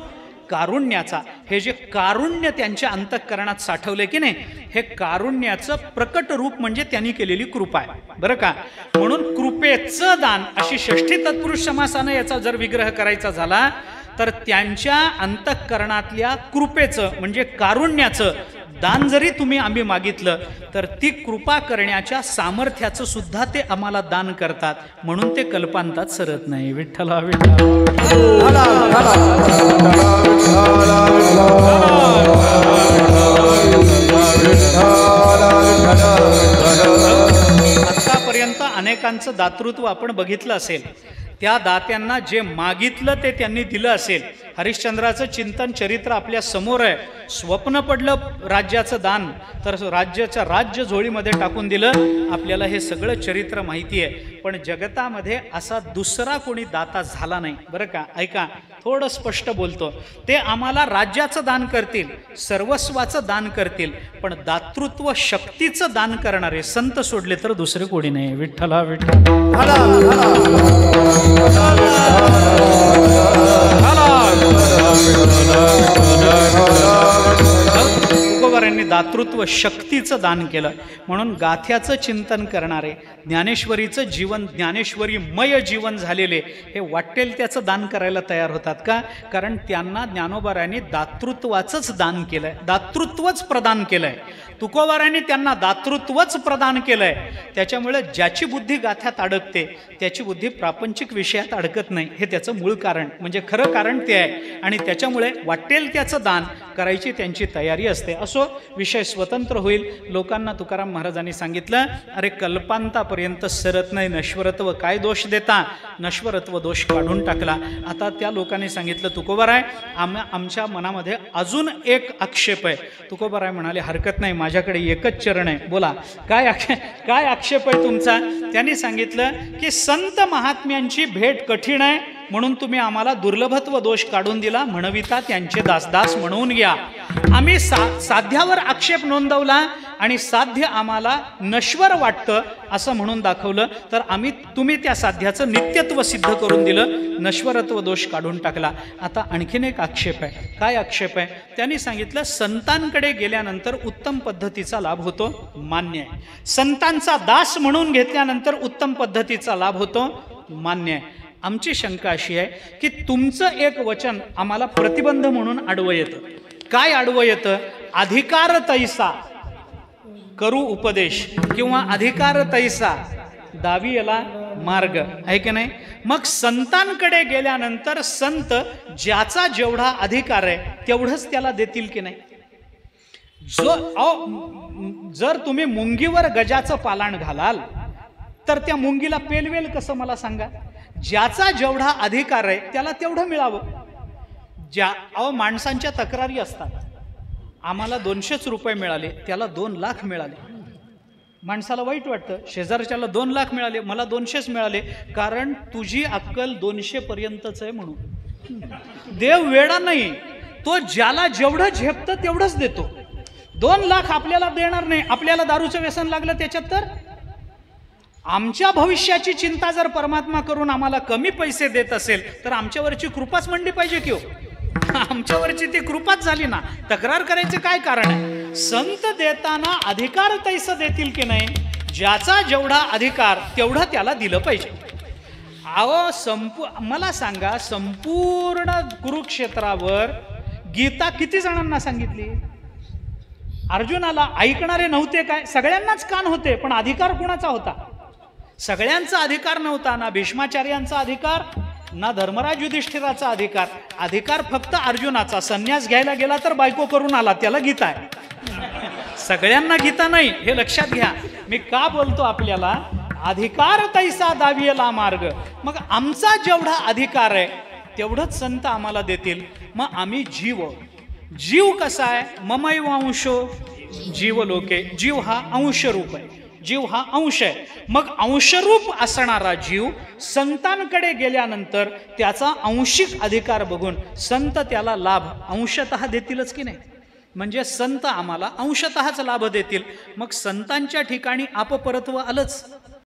कारुण्याचा. हे जे कारुण्य त्यांच्या अंतःकरणात साठवले की नाही, हे कारुण्याचं प्रकट रूप म्हणजे त्यांनी केलेली कृपा आहे बरं का. म्हणून कृपेचं दान अशी षष्ठी तत्पुरुष समासानं याचा जर विग्रह करायचा झाला तर त्यांच्या अंतःकरणातल्या कृपेचं म्हणजे कारुण्याचं दान जरी तुम्ही आम्ही मागितलं तर ती कृपा करण्याच्या सामर्थ्याचं सुद्धा ते आम्हाला दान करतात. म्हणून ते कल्पांतात सरत नाही. विठ्ठला आतापर्यंत अनेकांचं दातृत्व आपण बघितलं असेल. त्या दात्यांना जे मागितलं ते त्यांनी दिलं असेल. हरिश्चंद्राचं चिंतन चरित्र आपल्या समोर आहे. स्वप्न पडलं राज्याचं दान, तर राज्य झोळीमध्ये टाकून दिलं. आपल्याला हे सगळं चरित्र माहिती आहे. पण जगतामध्ये असा दुसरा कोणी दाता झाला नाही बरं का. ऐका, थोडं स्पष्ट बोलतो. ते आम्हाला राज्याचं दान करतील, सर्वस्वाचं दान करतील, पण दातृत्व शक्तीचं दान करणारे संत सोडले तर दुसरे कोणी नाही. विठ्ठला विठ्ठल. तुकोबारायांनी दातृत्व शक्तीचं दान केलं. म्हणून गाथ्याचं चिंतन करणारे, ज्ञानेश्वरीचं जीवन, ज्ञानेश्वरीमय जीवन झालेले हे वाटेल त्याचं दान करायला तयार होतात. का? कारण त्यांना ज्ञानोबारायांनी दातृत्वाचंच दान केलंय, दातृत्वच प्रदान केलंय. तुकोबारायांनी त्यांना दातृत्वच प्रदान केलंय. त्याच्यामुळे ज्याची बुद्धी गाथ्यात अडकते त्याची बुद्धी प्रापंचिक विषयात अडकत नाही. हे त्याचं मूळ कारण, म्हणजे खरं कारण ते आहे. आणि त्याच्यामुळे वाटेल त्याचं दान करायची त्यांची तयारी असते. असो, विषय स्वतंत्र होईल. लोकांना तुकाराम महाराजांनी सांगितलं, अरे कल्पांतापर्यंत सरत नाही नश्वरत्व, काय दोष देता? नश्वरत्व दोष काढून टाकला. आता त्या लोकांनी सांगितलं, तुकोबाराय आमच्या मनामध्ये अजून एक आक्षेप आहे. तुकोबाराय म्हणाले, हरकत नाही, माझ्याकडे एकच चरण आहे, बोला काय आक्षेप आहे तुमचा? त्यांनी सांगितलं की संत महात्म्यांची भेट कठीण आहे, म्हणून तुम्ही आम्हाला दुर्लभत्व दोष काढून दिला. म्हणविता त्यांचे दासदास म्हणून घ्या. आम्ही साध्यावर आक्षेप नोंदवला आणि साध्य आम्हाला नश्वर वाटतं असं म्हणून दाखवलं, तर तुम्ही त्या साध्याचं नित्यत्व सिद्ध करून दिलं, नश्वरत्व दोष काढून टाकला. आता आणखीन एक आक्षेप आहे. काय आक्षेप आहे? त्यांनी सांगितलं, संतांकडे गेल्यानंतर उत्तम पद्धतीचा लाभ होतो, मान्य आहे. संतांचा दास म्हणून घेतल्यानंतर उत्तम पद्धतीचा लाभ होतो, मान्य आहे. आमची शंका अशी आहे की तुमचं एक वचन आम्हाला प्रतिबंध म्हणून आडवं येतं. काय आडवं येतं? अधिकार तैसा करू उपदेश, किंवा अधिकार तैसा दावी याला मार्ग, आहे की नाही? मग संतांकडे गेल्यानंतर संत ज्याचा जेवढा अधिकार आहे तेवढंच त्याला देतील की नाही? जर तुम्ही मुंगीवर गजाचं पालाण घालाल तर त्या मुंगीला पेलवेल कसं, मला सांगा? ज्याचा जेवढा अधिकार आहे त्याला तेवढं मिळावं. माणसांच्या तक्रारी असतात, आम्हाला 200 रुपये मिळाले, त्याला 2 लाख मिळाले. माणसाला वाईट वाटतं, शेजारच्याला 2 लाख मिळाले, मला 200 मिळाले, कारण तुझी अक्कल 200 पर्यंतच आहे म्हणून. देव वेडा नाही, तो ज्याला जेवढं झेपतं तेवढंच देतो. 2 लाख आपल्याला देणार नाही. आपल्याला दारूचं व्यसन लागलं त्याच्यात, तर आमच्या भविष्याची चिंता जर परमात्मा करून आम्हाला कमी पैसे देत असेल तर आमच्यावरची कृपाच म्हणली पाहिजे की हो? आमच्यावरची ती कृपाच झाली ना, तक्रार करायचे काय कारण आहे? संत देताना अधिकार तैसं देतील की नाही? ज्याचा जेवढा अधिकार तेवढं त्याला दिलं पाहिजे. मला सांगा, संपूर्ण कुरुक्षेत्रावर गीता किती जणांना सांगितली? अर्जुनाला ऐकणारे नव्हते काय? सगळ्यांनाच कान होते, पण अधिकार कुणाचा होता? सगळ्यांचा अधिकार नव्हता. ना भीष्माचार्यांचा अधिकार, ना धर्मराज युधिष्ठिराचा अधिकार. अधिकार फक्त अर्जुनाचा. संन्यास घ्यायला गेला तर बायको करून आला, त्याला गीता आहे. सगळ्यांना गीता नाही, हे लक्षात घ्या. मी का बोलतो आपल्याला? अधिकार तैसा दावियला मार्ग. मग आमचा जेवढा अधिकार आहे तेवढंच संत आम्हाला देतील. मग आम्ही जीव कसा आहे? ममैव अंशो जीव लोके. जीव हा अंश रूप आहे, जीव हा अंश आहे. मग अंशरूप असणारा जीव संतांकडे गेल्यानंतर त्याचा अंशिक अधिकार बघून संत त्याला लाभ अंशतः देतीलच की नाही? म्हणजे संत आम्हाला अंशतःच लाभ देतील. मग संतांच्या ठिकाणी अपरत्व आलंच.